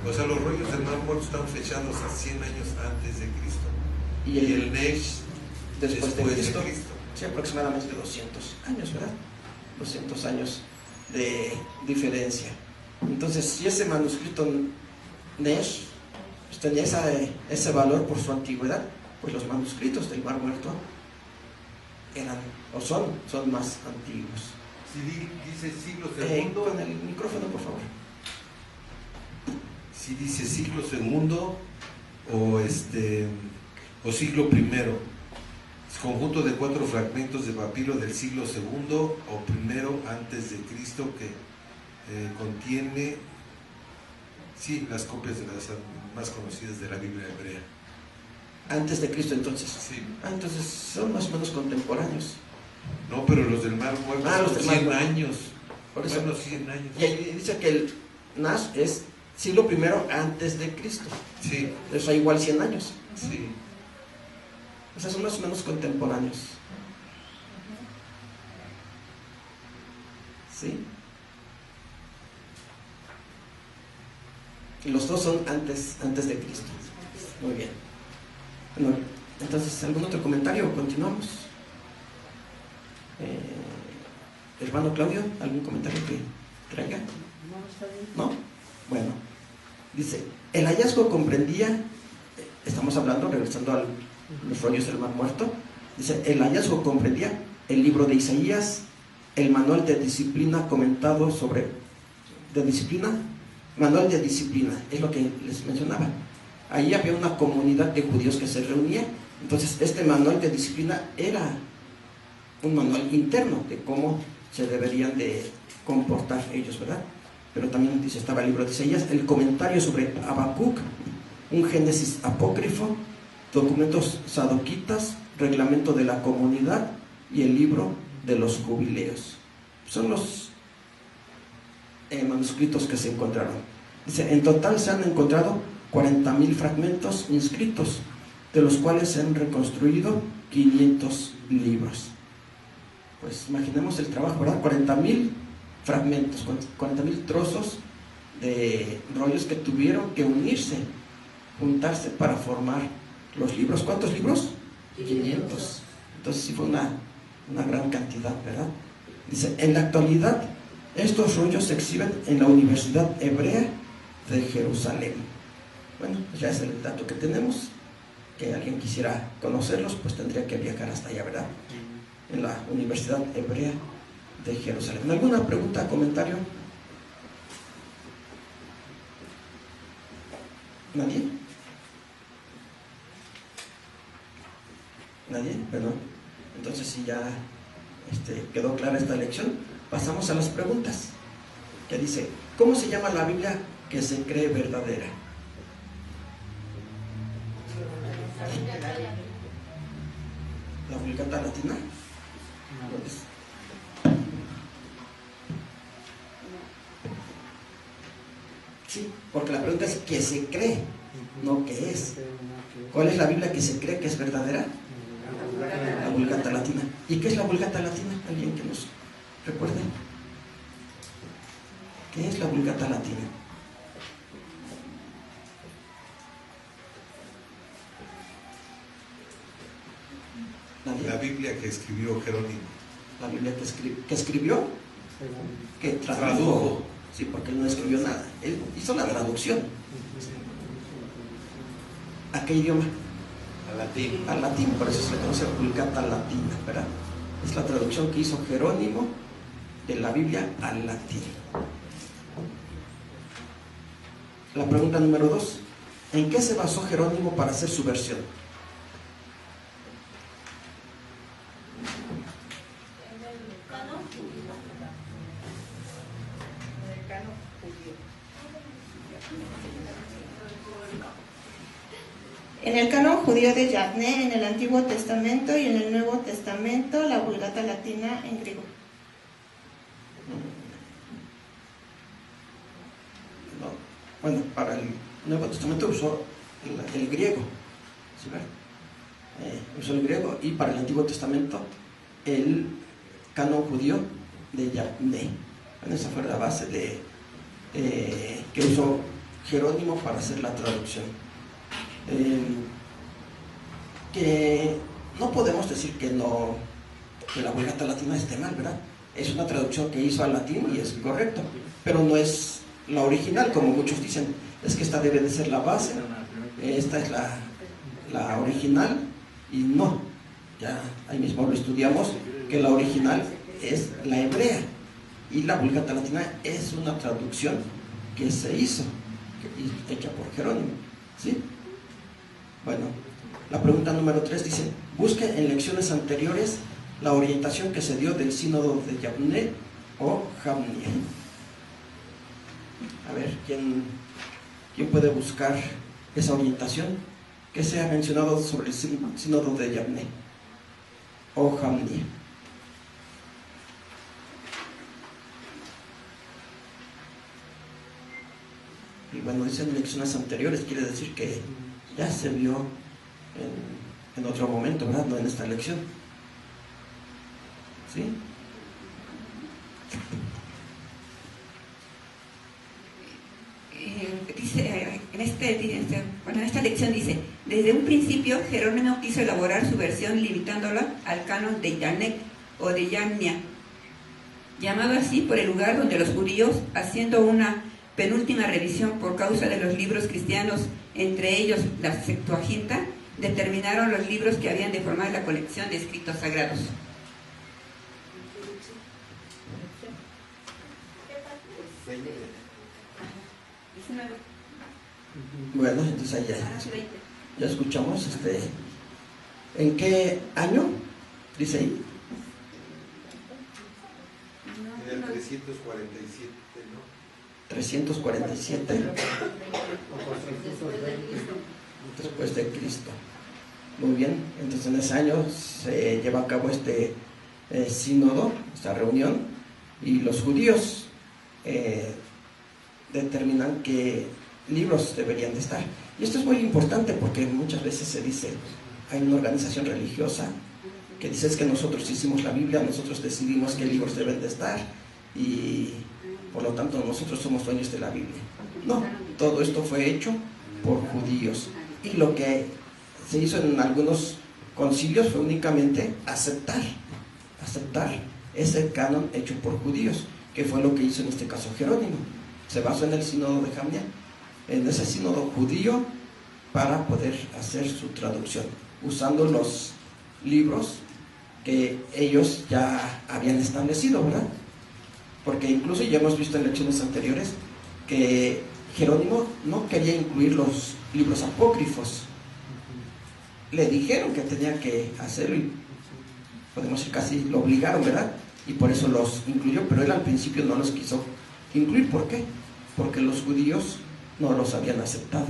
O sea, los rollos del Mar Muerto están fechados a 100 años antes de Cristo. Y el Nesh después de Cristo. Cristo. Sí, aproximadamente 200 años, ¿verdad? 200 años de diferencia. Entonces, si ese manuscrito Nesh pues tenía ese valor por su antigüedad, pues los manuscritos del Mar Muerto eran o son más antiguos. Si dice siglo segundo, con el micrófono, por favor. si dice siglo segundo o siglo primero, es conjunto de 4 fragmentos de papiro del siglo segundo o primero antes de Cristo que contiene las copias de las más conocidas de la Biblia hebrea. Antes de Cristo, entonces. Sí. Entonces son más o menos contemporáneos. No, pero los del Mar Muerto los son del Mar 100 Muerto. años. Por eso. Bueno, 100 años. Y ahí dice que el Nash es siglo I antes de Cristo. Sí, Eso hay igual 100 años. sí. O sea, son más o menos contemporáneos. ¿Sí? Y los dos son antes de Cristo. Muy bien. Bueno, entonces, ¿algún otro comentario? Continuamos. Hermano Claudio, ¿algún comentario que traiga? ¿No? Bueno, dice, el hallazgo comprendía, estamos hablando, regresando a los rollos del Mar Muerto, dice, el hallazgo comprendía el libro de Isaías, el manual de disciplina comentado manual de disciplina, es lo que les mencionaba. Ahí había una comunidad de judíos que se reunía, entonces este manual de disciplina era un manual interno de cómo se deberían de comportar ellos, ¿verdad? Pero también dice, estaba el libro de Isaías, el comentario sobre Habacuc, un Génesis apócrifo, documentos sadoquitas, reglamento de la comunidad y el libro de los jubileos. Son los manuscritos que se encontraron. Dice, en total se han encontrado 40.000 fragmentos inscritos, de los cuales se han reconstruido 500 libros. Pues imaginemos el trabajo, ¿verdad? 40.000 fragmentos, 40.000 trozos de rollos que tuvieron que juntarse para formar los libros. ¿Cuántos libros? 500. Entonces sí fue una gran cantidad, ¿verdad? Dice, en la actualidad estos rollos se exhiben en la Universidad Hebrea de Jerusalén. Bueno, pues ya es el dato que tenemos. Que alguien quisiera conocerlos, pues tendría que viajar hasta allá, ¿verdad? En la Universidad Hebrea de Jerusalén. ¿Alguna pregunta, comentario? ¿Nadie? ¿Nadie? Bueno, entonces si ya quedó clara esta lección, pasamos a las preguntas. Que dice, ¿cómo se llama la Biblia que se cree verdadera? ¿La Vulgata Latina? Sí, porque la pregunta es ¿qué se cree? No ¿qué es? ¿Cuál es la Biblia que se cree que es verdadera? La Vulgata Latina. ¿Y qué es la Vulgata Latina? ¿Alguien que nos recuerde? ¿Qué es la Vulgata Latina? La Biblia que escribió Jerónimo. La Biblia que escribió, que tradujo. Sí, porque él no escribió nada. Él hizo la traducción. ¿A qué idioma? Al latín. Al latín, por eso se le conoce Vulgata Latina, ¿verdad? Es la traducción que hizo Jerónimo de la Biblia al latín. La pregunta número 2. ¿En qué se basó Jerónimo para hacer su versión? En el canon judío de Yavne, en el Antiguo Testamento y en el Nuevo Testamento, la Vulgata Latina en griego. No. Bueno, para el Nuevo Testamento usó el griego, ¿sí? Usó el griego, y para el Antiguo Testamento el canon judío de Yavne. Bueno, esa fue la base que usó Jerónimo para hacer la traducción. Que no podemos decir que la Vulgata Latina esté mal, ¿verdad? Es una traducción que hizo al latín y es correcto, pero no es la original, como muchos dicen. Es que esta debe de ser la base, esta es la original, y no, ya ahí mismo lo estudiamos, que la original es la hebrea y la Vulgata Latina es una traducción que se hizo, hecha por Jerónimo, ¿sí? Bueno, la pregunta número 3 dice, busque en lecciones anteriores la orientación que se dio del sínodo de Yavne o Jamnia. A ver, ¿quién puede buscar esa orientación que se ha mencionado sobre el sínodo de Yavne o Jamnia? Y bueno, dicen lecciones anteriores, quiere decir que ya se vio en otro momento, ¿verdad? No en esta lección. ¿Sí? Dice, en esta lección dice, desde un principio Jerónimo quiso elaborar su versión limitándola al canon de Yanek o de Yamnia, llamado así por el lugar donde los judíos, haciendo una penúltima revisión por causa de los libros cristianos, entre ellos la Septuaginta, determinaron los libros que habían de formar la colección de escritos sagrados. Bueno, entonces ahí ya escuchamos ¿en qué año? Dice ahí. En el 347, ¿no? 347 después de Cristo. Muy bien, entonces en ese año se lleva a cabo este sínodo, esta reunión, y los judíos determinan qué libros deberían de estar. Y esto es muy importante porque muchas veces se dice, hay una organización religiosa que dice es que nosotros hicimos la Biblia, nosotros decidimos qué libros deben de estar y por lo tanto nosotros somos dueños de la Biblia. No, todo esto fue hecho por judíos, y lo que se hizo en algunos concilios fue únicamente aceptar ese canon hecho por judíos, que fue lo que hizo en este caso Jerónimo. Se basó en el sínodo de Jamnia, en ese sínodo judío, para poder hacer su traducción, usando los libros que ellos ya habían establecido, ¿verdad? Porque incluso ya hemos visto en lecciones anteriores que Jerónimo no quería incluir los libros apócrifos. Le dijeron que tenía que hacerlo y podemos decir casi lo obligaron, ¿verdad? Y por eso los incluyó, pero él al principio no los quiso incluir. ¿Por qué? Porque los judíos no los habían aceptado.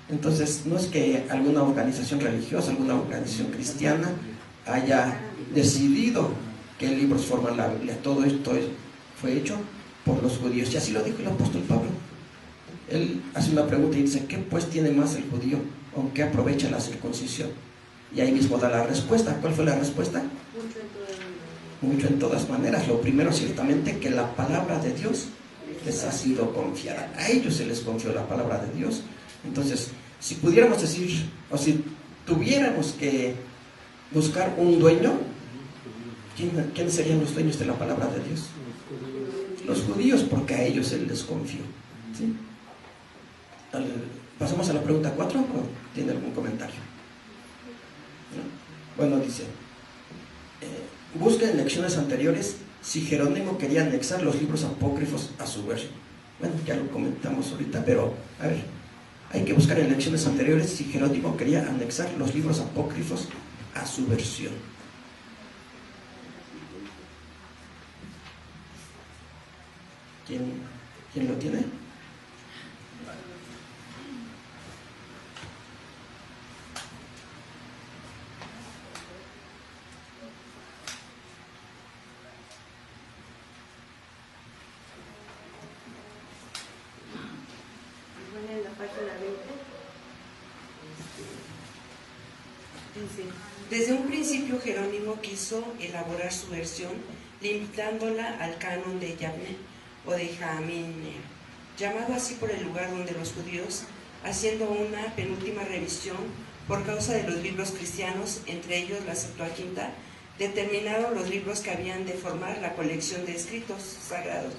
Entonces, no es que alguna organización religiosa, alguna organización cristiana haya decidido qué libros forman la Biblia. Todo esto fue hecho por los judíos. Y así lo dijo el apóstol Pablo. Él hace una pregunta y dice, ¿qué pues tiene más el judío? ¿O qué aprovecha la circuncisión? Y ahí mismo da la respuesta. ¿Cuál fue la respuesta? Mucho en todas maneras. Lo primero, ciertamente, que la palabra de Dios les ha sido confiada. A ellos se les confió la palabra de Dios. Entonces, si pudiéramos decir, o si tuviéramos que buscar un dueño, ¿quiénes serían los dueños de la palabra de Dios? Los judíos, porque a ellos se les confió. ¿Sí? ¿Pasamos a la pregunta 4 o tiene algún comentario? ¿No? Bueno, dice, busca en lecciones anteriores si Jerónimo quería anexar los libros apócrifos a su versión. Bueno, ya lo comentamos ahorita, pero a ver, hay que buscar en lecciones anteriores si Jerónimo quería anexar los libros apócrifos a su versión. ¿Quién lo tiene? En la página 20 dice: desde un principio Jerónimo quiso elaborar su versión limitándola al canon de Yavne o de Jamine, llamado así por el lugar donde los judíos, haciendo una penúltima revisión por causa de los libros cristianos, entre ellos la Septuaginta, determinaron los libros que habían de formar la colección de escritos sagrados.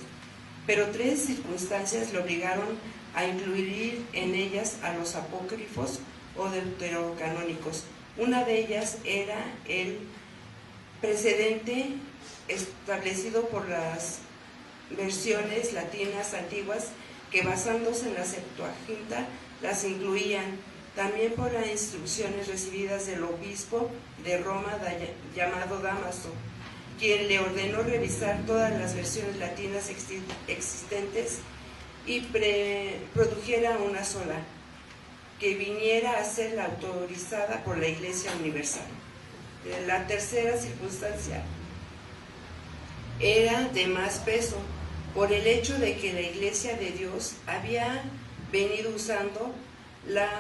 Pero 3 circunstancias le obligaron a incluir en ellas a los apócrifos o deuterocanónicos. Una de ellas era el precedente establecido por las versiones latinas antiguas que, basándose en la Septuaginta, las incluían. También por las instrucciones recibidas del obispo de Roma llamado Dámaso, quien le ordenó revisar todas las versiones latinas existentes y produjera una sola, que viniera a ser la autorizada por la Iglesia Universal. La tercera circunstancia era de más peso, por el hecho de que la Iglesia de Dios había venido usando la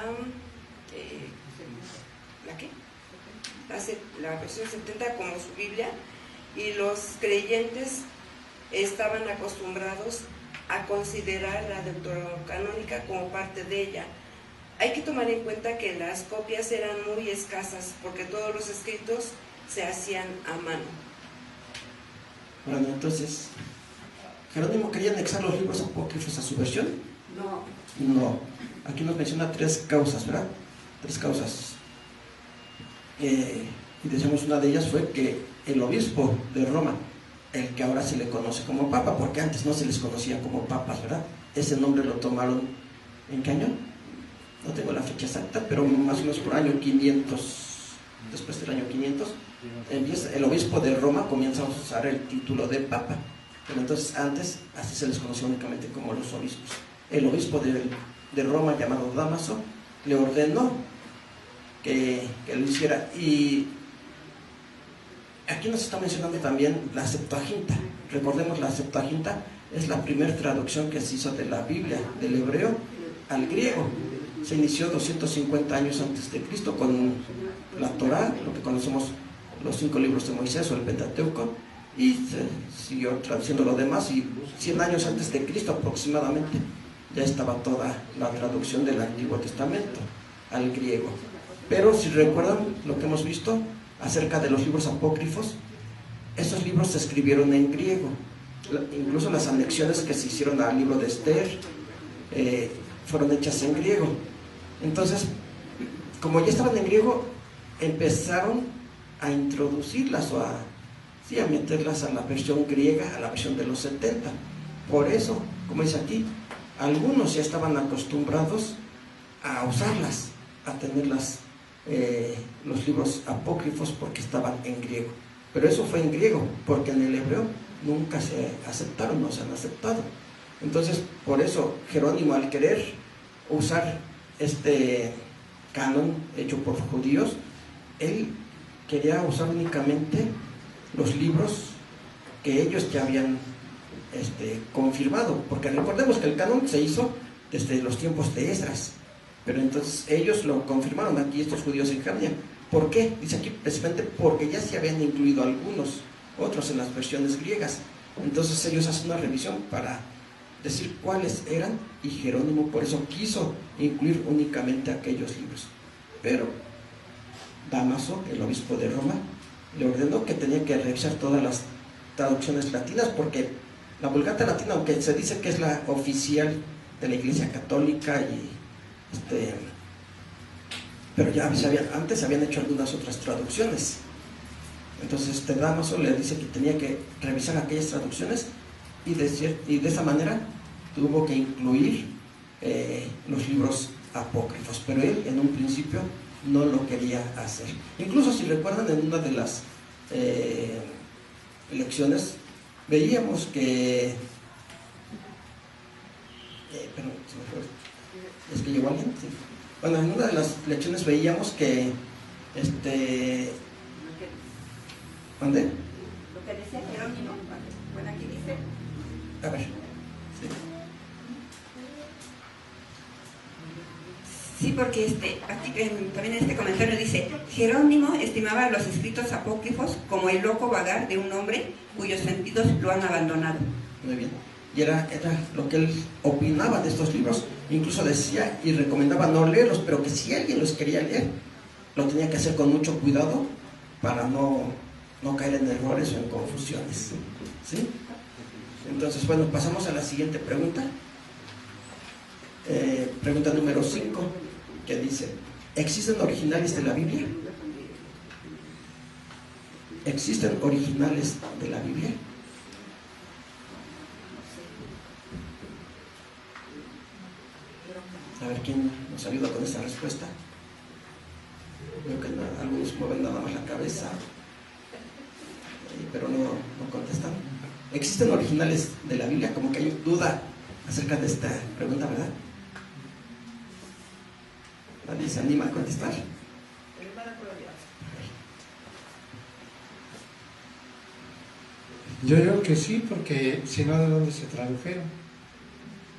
versión 70 como su Biblia, y los creyentes estaban acostumbrados a considerar la deuterocanónica como parte de ella. Hay que tomar en cuenta que las copias eran muy escasas porque todos los escritos se hacían a mano. Bueno, entonces, ¿Jerónimo quería anexar los libros apócrifos a su versión? No. Aquí nos menciona 3 causas, ¿verdad? 3 causas. Y decíamos, una de ellas fue que el obispo de Roma, el que ahora se le conoce como papa, porque antes no se les conocía como papas, ¿verdad? Ese nombre lo tomaron, ¿en qué año? No tengo la fecha exacta, pero más o menos por año 500, después del año 500, el obispo de Roma comienza a usar el título de papa. Pero entonces antes así se les conocía únicamente como los obispos. El obispo de Roma, llamado Dámaso, le ordenó que lo hiciera. Y aquí nos está mencionando también la Septuaginta. Recordemos, la Septuaginta es la primera traducción que se hizo de la Biblia, del hebreo al griego. Se inició 250 años antes de Cristo con la Torá, lo que conocemos los 5 libros de Moisés o el Pentateuco, y se siguió traduciendo lo demás, y 100 años antes de Cristo aproximadamente ya estaba toda la traducción del Antiguo Testamento al griego. Pero si recuerdan lo que hemos visto acerca de los libros apócrifos, esos libros se escribieron en griego. Incluso las anexiones que se hicieron al libro de Esther fueron hechas en griego. Entonces, como ya estaban en griego, empezaron a introducirlas o a meterlas a la versión griega, a la versión de los 70. Por eso, como dice aquí, algunos ya estaban acostumbrados a usarlas, a tenerlas, los libros apócrifos, porque estaban en griego. Pero eso fue en griego, porque en el hebreo nunca se aceptaron, no se han aceptado. Entonces, por eso Jerónimo, al querer usar este canon hecho por judíos, él quería usar únicamente los libros que ellos ya habían confirmado, porque recordemos que el canon se hizo desde los tiempos de Esdras, pero entonces ellos lo confirmaron aquí, estos judíos en Judea. ¿Por qué? Dice aquí precisamente porque ya se habían incluido algunos otros en las versiones griegas. Entonces ellos hacen una revisión para decir cuáles eran, y Jerónimo por eso quiso incluir únicamente aquellos libros. Pero Dámaso, el obispo de Roma, le ordenó que tenía que revisar todas las traducciones latinas, porque la Vulgata latina, aunque se dice que es la oficial de la Iglesia Católica, pero ya antes se habían hecho algunas otras traducciones. Entonces Dámaso le dice que tenía que revisar aquellas traducciones, y de esa manera tuvo que incluir los libros apócrifos, pero él en un principio no lo quería hacer. Incluso, si recuerdan, en una de las lecciones veíamos que es que llegó alguien, sí. Bueno, en una de las lecciones veíamos que ¿dónde? Lo que decía Jerónimo, bueno, aquí dice. A ver, Sí, porque aquí también en este comentario dice: Jerónimo estimaba los escritos apócrifos como el loco vagar de un hombre cuyos sentidos lo han abandonado. Muy bien. Y era lo que él opinaba de estos libros. Incluso decía y recomendaba no leerlos, pero que si alguien los quería leer, lo tenía que hacer con mucho cuidado para no caer en errores o en confusiones. ¿Sí? Entonces, bueno, pasamos a la siguiente pregunta. Pregunta número 5, que dice: ¿existen originales de la Biblia? ¿Existen originales de la Biblia? A ver quién nos ayuda con esta respuesta. Veo que algunos mueven nada más la cabeza, pero no contestan. ¿Existen originales de la Biblia? Como que hay duda acerca de esta pregunta, ¿verdad? ¿Nadie se anima a contestar? Yo creo que sí, porque si no, ¿de dónde se tradujeron?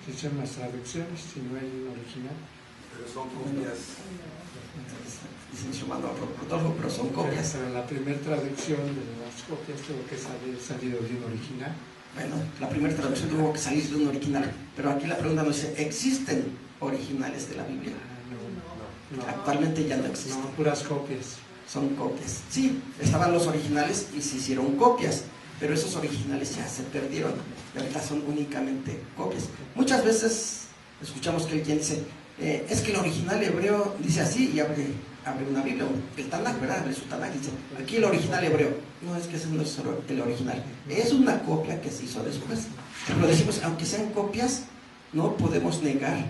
Se echan las traducciones si no hay un original. Pero son copias. Dicen su mano Rodolfo, pero son copias. Pero la primera traducción de las copias tuvo que haber salido de un original. Bueno, la primera traducción tuvo que salir de un original, pero aquí la pregunta nos dice: ¿existen originales de la Biblia? No. Actualmente ya no existen. No, puras copias. Son copias. Sí, estaban los originales y se hicieron copias, pero esos originales ya se perdieron y ahorita son únicamente copias. Muchas veces escuchamos que alguien dice: es que el original hebreo dice así, y abre una Biblia, el Tanaj, ¿verdad? Abre su Tanaj y dice: aquí el original hebreo. No, es que ese no es el original, es una copia que se hizo después. Pero decimos, aunque sean copias, no podemos negar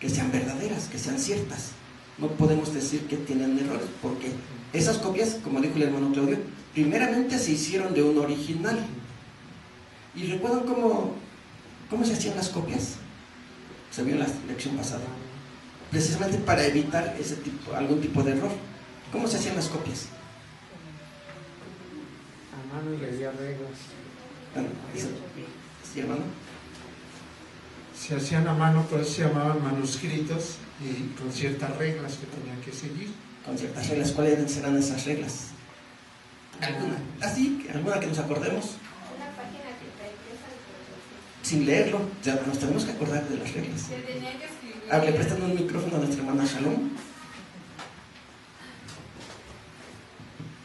que sean verdaderas, que sean ciertas. No podemos decir que tienen errores, porque esas copias, como dijo el hermano Claudio, primeramente se hicieron de un original. ¿Y recuerdan cómo se hacían las copias? Se vio en la lección pasada. Precisamente para evitar algún tipo de error. ¿Cómo se hacían las copias? A mano y le di arreglos. ¿Sí, hermano? Se hacían a mano, por eso se llamaban manuscritos, y con ciertas reglas que tenían que seguir. Con ciertas reglas. ¿Cuáles serán esas reglas? ¿Alguna? ¿Así? ¿Alguna que nos acordemos? Una página que está impresa. Sin leerlo, ya nos tenemos que acordar de las reglas. Se tenía que escribir. Le prestan un micrófono a nuestra hermana Shalom.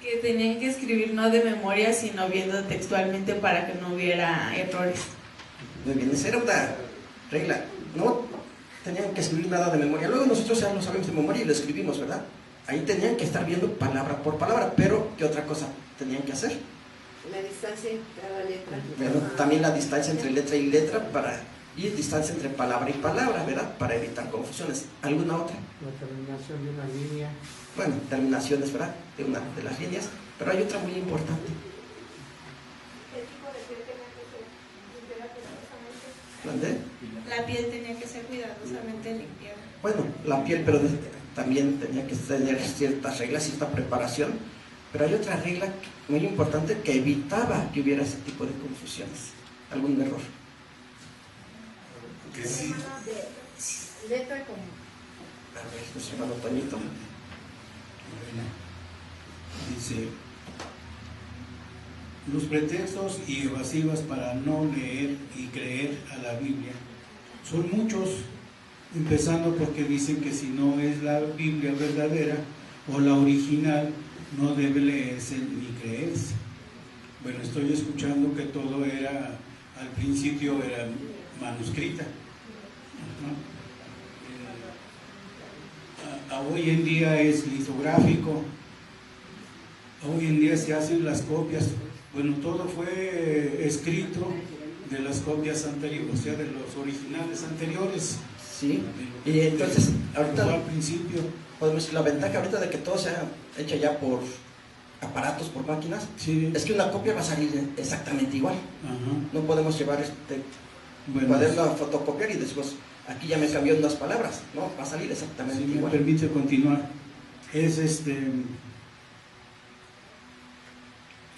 Que tenían que escribir no de memoria, sino viendo textualmente para que no hubiera errores. Muy bien, esa era una regla. No tenían que escribir nada de memoria. Luego nosotros ya lo sabemos de memoria y lo escribimos, ¿verdad? ahí tenían que estar viendo palabra por palabra, pero ¿qué otra cosa tenían que hacer? La distancia entre cada letra. Pero también la distancia entre letra y letra y distancia entre palabra y palabra, ¿verdad? Para evitar confusiones. ¿Alguna otra? La terminación de una línea. Bueno, terminaciones, ¿verdad? De una de las líneas, pero hay otra muy importante. El tipo de piel tenía que ser limpiada cuidadosamente. ¿Dónde? La piel tenía que ser cuidadosamente limpiada. Bueno, la piel, pero también tenía que tener ciertas reglas, cierta preparación, pero hay otra regla muy importante que evitaba que hubiera ese tipo de confusiones, algún error. Que sí. Letra con... A ver, nuestro hermano Toñito. Dice, los pretextos y evasivas para no leer y creer a la Biblia son muchos, empezando porque dicen que si no es la Biblia verdadera o la original, no debe leerse ni creerse. Bueno, estoy escuchando que todo era, al principio era manuscrita. Hoy en día es litográfico, hoy en día se hacen las copias. Bueno, todo fue escrito de las copias anteriores, o sea, de los originales anteriores. Sí, y entonces, ahorita al principio, podemos decir, la ventaja ahorita de que todo sea hecho ya por aparatos, por máquinas, sí, es que una copia va a salir exactamente igual. Ajá. No podemos llevar cuaderno a fotocopiar y después aquí ya me cambió unas palabras, no, va a salir exactamente si igual. me permite continuar,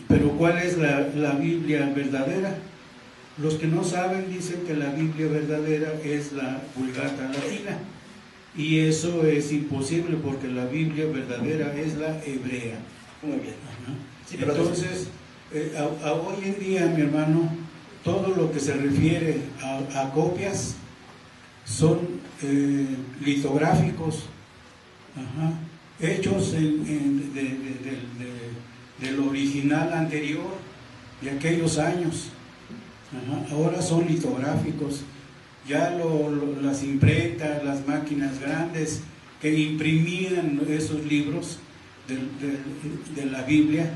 pero ¿cuál es la Biblia verdadera? Los que no saben dicen que la Biblia verdadera es la Vulgata Latina, y eso es imposible porque la Biblia verdadera es la hebrea. Muy bien. Sí, pero entonces, hoy en día, mi hermano, todo lo que se refiere a copias son litográficos, hechos del original anterior de aquellos años. Ahora son litográficos. Ya las imprentas, las máquinas grandes que imprimían esos libros de la Biblia,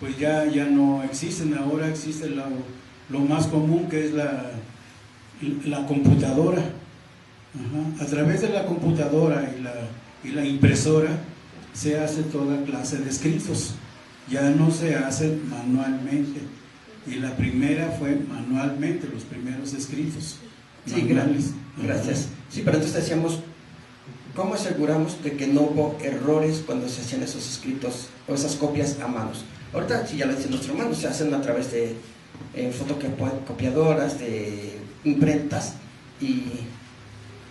pues ya no existen. Ahora existe lo más común, que es la computadora. A través de la computadora y la impresora se hace toda clase de escritos, ya no se hacen manualmente, y la primera fue manualmente, los primeros escritos. Sí, gracias. Sí, pero entonces decíamos, ¿cómo aseguramos de que no hubo errores cuando se hacían esos escritos o esas copias a manos? Ahorita, sí, ya lo dice nuestro hermano, se hacen a través de fotocopiadoras, de imprentas, y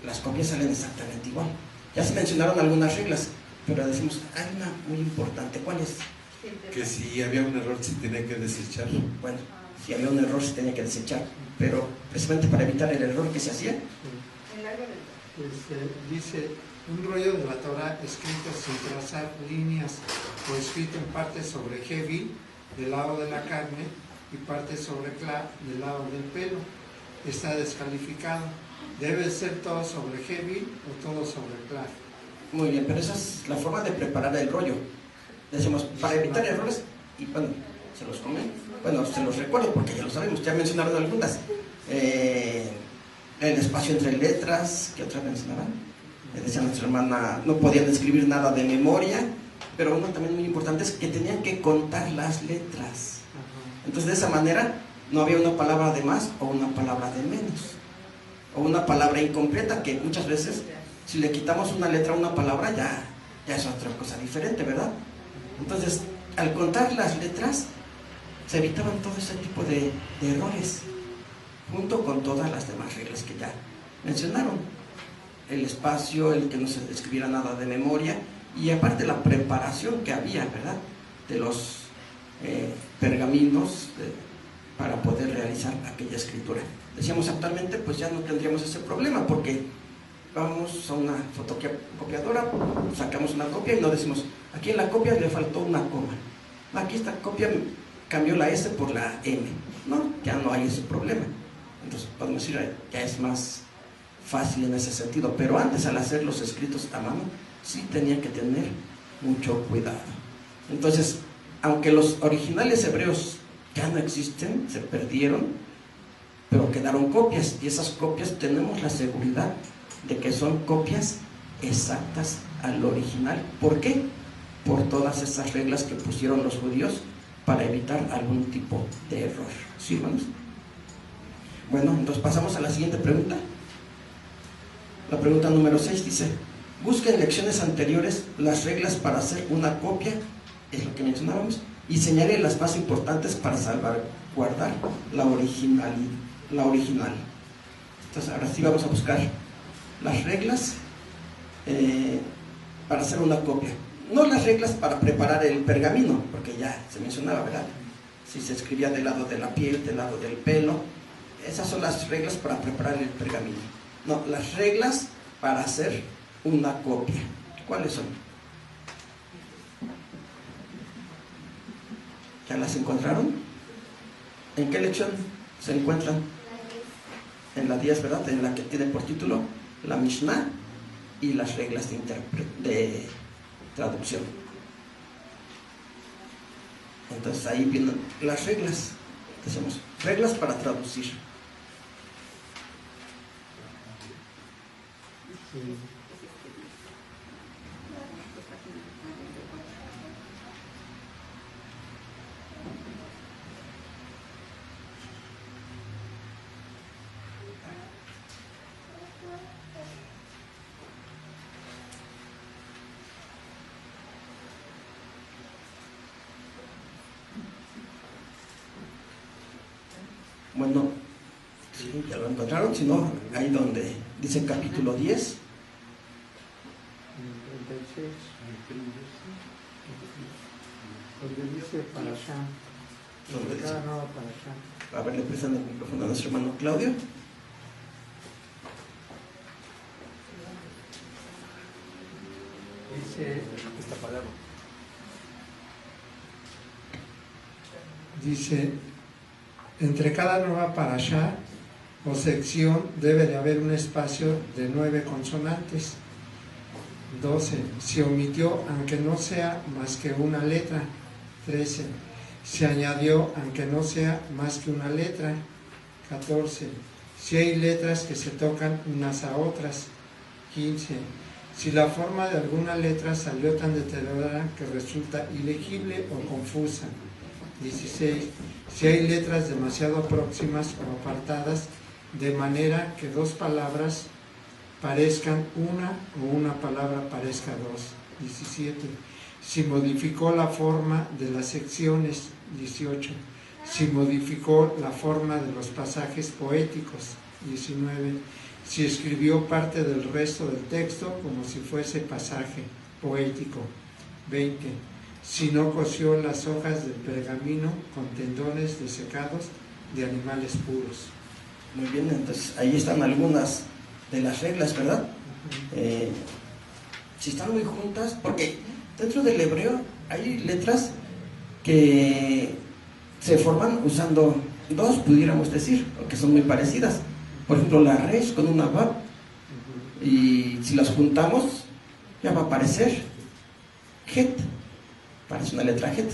las copias salen exactamente igual. Ya se mencionaron algunas reglas, pero decimos, hay una muy importante. ¿Cuál es? Que si había un error se tenía que desechar. Bueno, si había un error se tenía que desechar, pero precisamente para evitar el error que se hacía. Dice, un rollo de la Torah escrito sin trazar líneas o escrito en parte sobre Hevi, del lado de la carne, y parte sobre Kla, del lado del pelo, está descalificado. ¿Debe ser todo sobre Hevi o todo sobre Kla? Muy bien, pero esa es la forma de preparar el rollo. Decimos, para evitar errores, y bueno, se los comen. Bueno, se los recuerdo porque ya lo sabemos, ya mencionaron algunas. El espacio entre letras, ¿qué otra mencionaban? Decía nuestra hermana, no podían escribir nada de memoria, pero uno también muy importante es que tenían que contar las letras. Entonces, de esa manera, no había una palabra de más o una palabra de menos, o una palabra incompleta, que muchas veces, si le quitamos una letra a una palabra, ya es otra cosa diferente, ¿verdad? Entonces, al contar las letras, se evitaban todo ese tipo de errores, junto con todas las demás reglas que ya mencionaron. El espacio, el que no se escribiera nada de memoria, y aparte la preparación que había, ¿verdad?, de los pergaminos para poder realizar aquella escritura. Decíamos, actualmente pues ya no tendríamos ese problema, porque vamos a una fotocopiadora, sacamos una copia y no decimos, aquí en la copia le faltó una coma, aquí esta copia cambió la S por la M. No, ya no hay ese problema. Entonces podemos decir, ya es más fácil en ese sentido, pero antes, al hacer los escritos a mano, sí tenía que tener mucho cuidado. Entonces, aunque los originales hebreos ya no existen, se perdieron, pero quedaron copias, y esas copias tenemos la seguridad de que son copias exactas al original. ¿Por qué? Por todas esas reglas que pusieron los judíos para evitar algún tipo de error. ¿Sí, hermanos? Bueno, entonces pasamos a la siguiente pregunta. La pregunta número 6 dice: busca en lecciones anteriores las reglas para hacer una copia, es lo que mencionábamos, y señale las más importantes para salvaguardar la original. Entonces ahora sí vamos a buscar las reglas para hacer una copia. No las reglas para preparar el pergamino, porque ya se mencionaba, ¿verdad? Si se escribía del lado de la piel, del lado del pelo, esas son las reglas para preparar el pergamino. No, las reglas para hacer una copia. ¿Cuáles son? ¿Ya las encontraron? ¿En qué lección se encuentran? En la 10, ¿verdad? En la que tiene por título la Mishnah y las reglas de traducción. Entonces ahí vienen las reglas. Decimos, reglas para traducir. Bueno, sí, ya lo encontraron, si no, ahí donde dice capítulo 10. Donde dice para allá. A ver, le prestan el micrófono a nuestro hermano Claudio. Dice esta palabra. Dice: entre cada nueva parashá o sección debe de haber un espacio de 9 consonantes. 12. Se omitió aunque no sea más que una letra. 13. Se añadió aunque no sea más que una letra. 14. Si hay letras que se tocan unas a otras. 15. Si la forma de alguna letra salió tan deteriorada que resulta ilegible o confusa. 16. Si hay letras demasiado próximas o apartadas, de manera que dos palabras parezcan una o una palabra parezca dos. 17. Si modificó la forma de las secciones. 18. Si modificó la forma de los pasajes poéticos. 19. Si escribió parte del resto del texto como si fuese pasaje poético. 20. Si no cosió las hojas del pergamino con tendones desecados de animales puros. Muy bien, entonces ahí están algunas de las reglas, ¿verdad? Si están muy juntas, porque dentro del hebreo hay letras que se forman usando dos, pudiéramos decir, que son muy parecidas. Por ejemplo, la resh con una vav, y si las juntamos ya va a aparecer het, parece una letra het.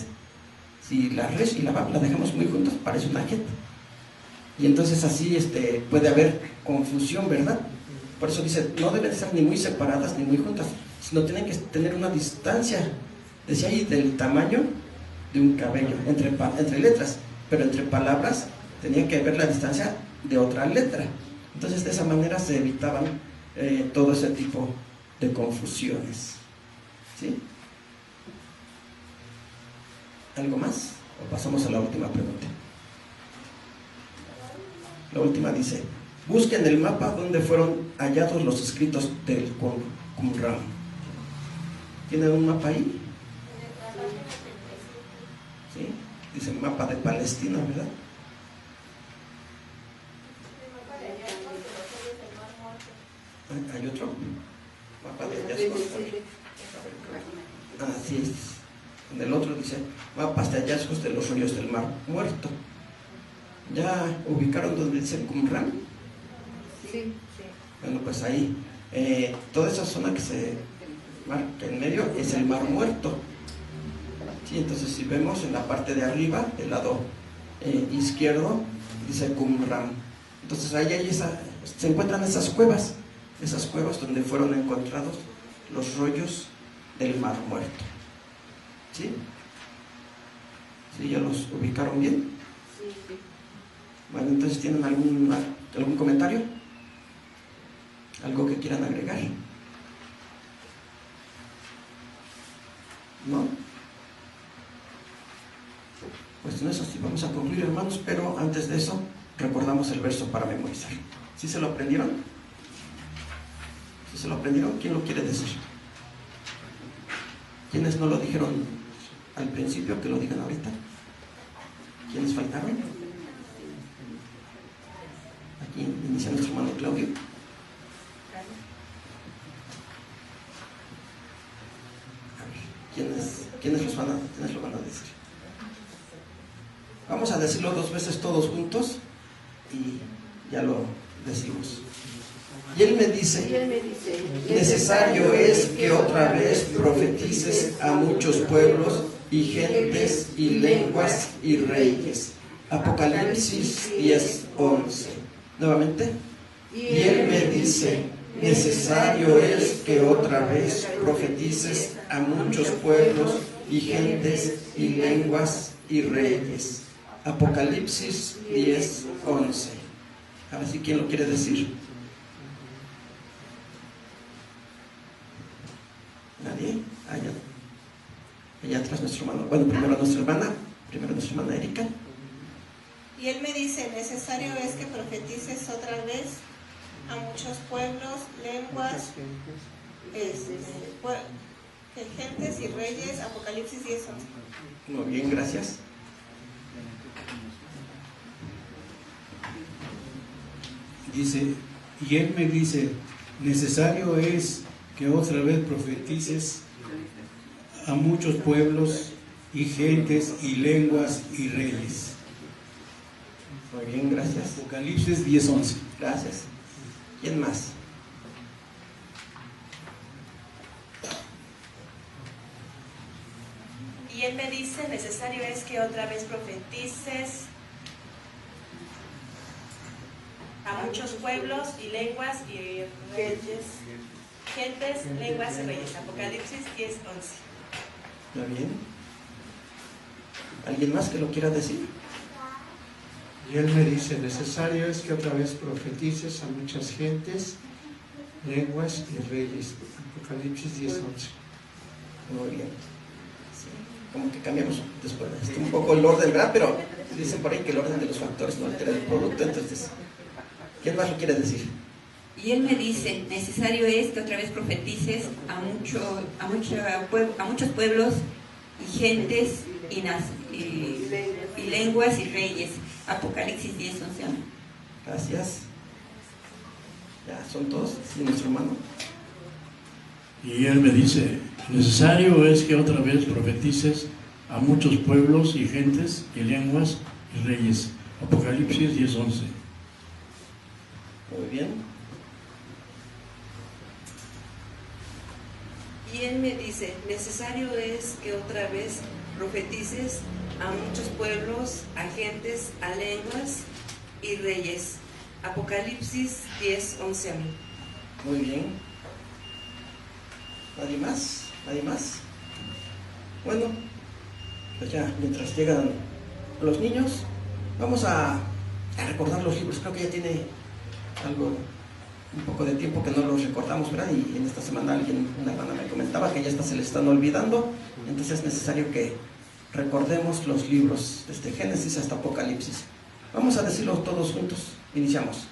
Si la resh y la vav la dejamos muy juntas, parece una het. Y entonces así puede haber confusión, ¿verdad? Por eso dice, no deben estar ni muy separadas ni muy juntas, sino tienen que tener una distancia, decía ahí, del tamaño de un cabello, entre letras, pero entre palabras tenía que haber la distancia de otra letra. Entonces de esa manera se evitaban todo ese tipo de confusiones. ¿Sí? ¿Algo más? ¿O pasamos a la última pregunta? La última dice: busquen el mapa donde fueron hallados los escritos del Qumran. ¿Tienen un mapa ahí? ¿Sí? Dice mapa de Palestina, ¿verdad? ¿Hay otro? Mapa de hallazgos. Así es. En el otro dice mapas de hallazgos de los ríos del Mar Muerto. ¿Ya ubicaron donde dice Qumran? Sí. Bueno, pues ahí, toda esa zona que se mar que en medio es el Mar Muerto. Sí, entonces si vemos en la parte de arriba, del lado izquierdo, dice Qumran. Entonces ahí se encuentran esas cuevas donde fueron encontrados los rollos del Mar Muerto. ¿Sí? ¿Sí? ¿Ya los ubicaron bien? Sí. Bueno, entonces ¿tienen algún comentario? ¿Algo que quieran agregar? ¿No? Pues en eso sí vamos a concluir, hermanos, pero antes de eso recordamos el verso para memorizar. ¿Sí se lo aprendieron? ¿Sí se lo aprendieron? ¿Quién lo quiere decir? ¿Quiénes no lo dijeron al principio, que lo digan ahorita? ¿Quiénes faltaron? Aquí inicia nuestro hermano Claudio. A ver, ¿quiénes lo van a decir? Vamos a decirlo 2 veces todos juntos y ya lo decimos. Y él me dice, necesario es que otra vez profetices a muchos pueblos y gentes y lenguas y reyes. Apocalipsis 10:11. Nuevamente. Y él me dice, necesario es que otra vez profetices a muchos pueblos y gentes y lenguas y reyes. Apocalipsis 10:11. Ahora sí, ¿quién lo quiere decir? ¿Nadie? Allá atrás nuestro hermano. Bueno, primero nuestra hermana Erika. Y él me dice, necesario es que profetices otra vez a muchos pueblos, lenguas, gentes y reyes. Apocalipsis 10:11. Muy bien, gracias. Dice, y él me dice, necesario es que otra vez profetices a muchos pueblos y gentes y lenguas y reyes. Muy bien, gracias. Apocalipsis 10:11. Gracias. ¿Quién más? Y él me dice, necesario es que otra vez profetices a muchos pueblos y lenguas y reyes. Gentes, lenguas y reyes. Apocalipsis 10:11. ¿Está bien? ¿Alguien más que lo quiera decir? Y él me dice, necesario es que otra vez profetices a muchas gentes, lenguas y reyes. Apocalipsis 10:11. Muy bien. Sí, como que cambiamos después un poco el orden, ¿verdad? Pero dicen por ahí que el orden de los factores no altera el producto, entonces, ¿quién más lo quiere decir? Y él me dice, necesario es que otra vez profetices a muchos pueblos y gentes y lenguas y reyes. Apocalipsis 10:11. Gracias. Ya, son todos. Sí, nuestro hermano. Y él me dice, necesario es que otra vez profetices a muchos pueblos y gentes y lenguas y reyes. Apocalipsis 10:11. Muy bien. Y él me dice, necesario es que otra vez profetices a muchos pueblos, a gentes, a lenguas y reyes. Apocalipsis 10:11. Muy bien. ¿Nadie más? ¿Nadie más? Bueno, pues ya, mientras llegan los niños, vamos a recordar los libros. Creo que ya tiene un poco de tiempo que no los recordamos, ¿verdad? Y en esta semana una hermana me comentaba que ya se le están olvidando, entonces es necesario que recordemos los libros desde Génesis hasta Apocalipsis. Vamos a decirlos todos juntos. Iniciamos.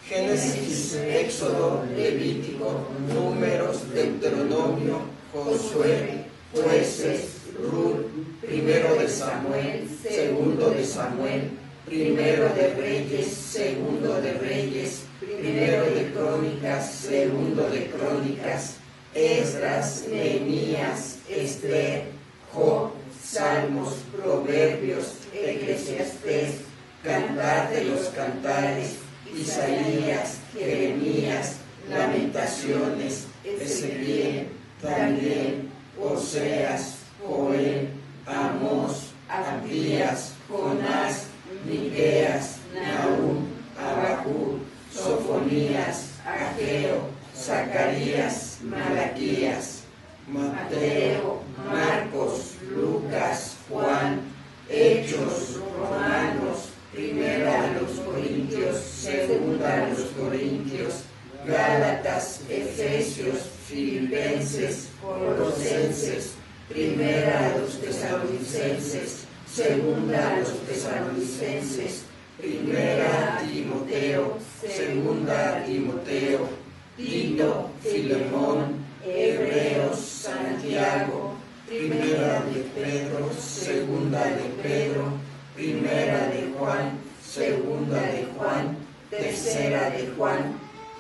Génesis, Éxodo, Levítico, Números, Deuteronomio, Josué, Jueces, Ruth, Primero de Samuel, Segundo de Samuel, Primero de Reyes, Segundo de Reyes, Primero de Crónicas, Segundo de Crónicas, Esdras, Nehemías, Esther, Job, Salmos, Proverbios, Eclesiastés, Cantar de los Cantares, Isaías, Jeremías, Lamentaciones, Ezequiel, Daniel, Oseas, Joel, Amós, Abdías, Jonás, Miqueas, Nahum, Habacuc, Sofonías, Ageo, Zacarías, Malaquías, Mateo, Marcos, Lucas, Juan, Hechos, Romanos, Primera a los Corintios, Segunda a los Corintios, Gálatas, Efesios, Filipenses, Colosenses, Primera a los Tesalonicenses, Segunda a los Tesalonicenses, Primera a Timoteo, Segunda a Timoteo, Tito, Filemón, Hebreos, Santiago, Primera de Pedro, Segunda de Pedro, Primera de Juan, Segunda de Juan, Tercera de Juan,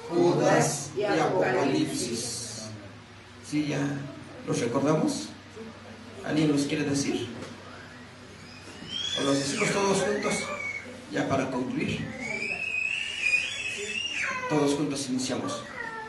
Judas y Apocalipsis. ¿Sí ya los recordamos? ¿Alguien los quiere decir? ¿O los decimos todos juntos? Ya para concluir. Todos juntos iniciamos.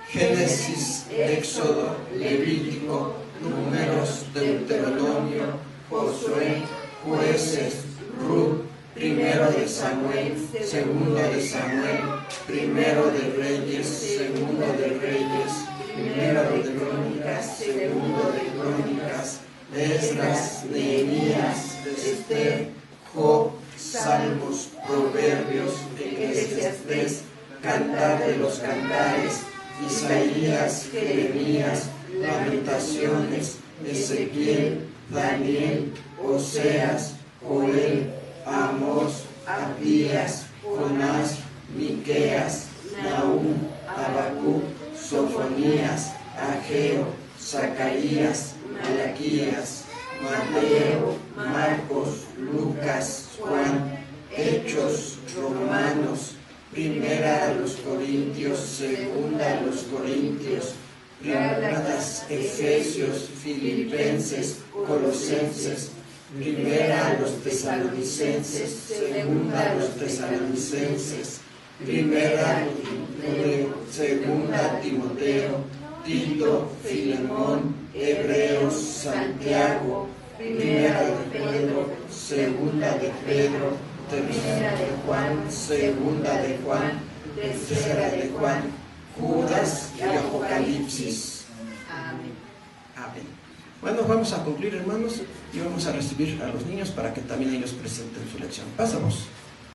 Génesis, Éxodo, Levítico, Números, Deuteronomio, Josué, Jueces, Ruth, Primero de Samuel, Segundo de Samuel, Primero de Reyes, Segundo de Reyes, Primero de Crónicas, Segundo de Crónicas, Esdras, Nehemías, Esther, Job, Salmos, Proverbios, Eclesiastés, Cantar de los Cantares, Isaías, Jeremías, Lamentaciones, Ezequiel, Daniel, Oseas, Joel, Amós, Abdías, Jonás, Miqueas, Nahum, Habacuc, Sofonías, Ageo, Zacarías, Malaquías, Mateo, Marcos, Lucas, Juan, Hechos, Romanos, Primera a los Corintios, Segunda a los Corintios, Gálatas, Efesios, Filipenses, Colosenses, Primera a los Tesalonicenses, Segunda a los Tesalonicenses, Primera a Timoteo, Segunda a Timoteo, Tito, Filemón, Hebreos, Santiago, Primera de Pedro, Segunda de Pedro, Tercera de Juan, Segunda de Juan, Tercera de Juan, Judas y Apocalipsis. Amén. Amén. Bueno, vamos a concluir, hermanos, y vamos a recibir a los niños para que también ellos presenten su lección. Pasamos.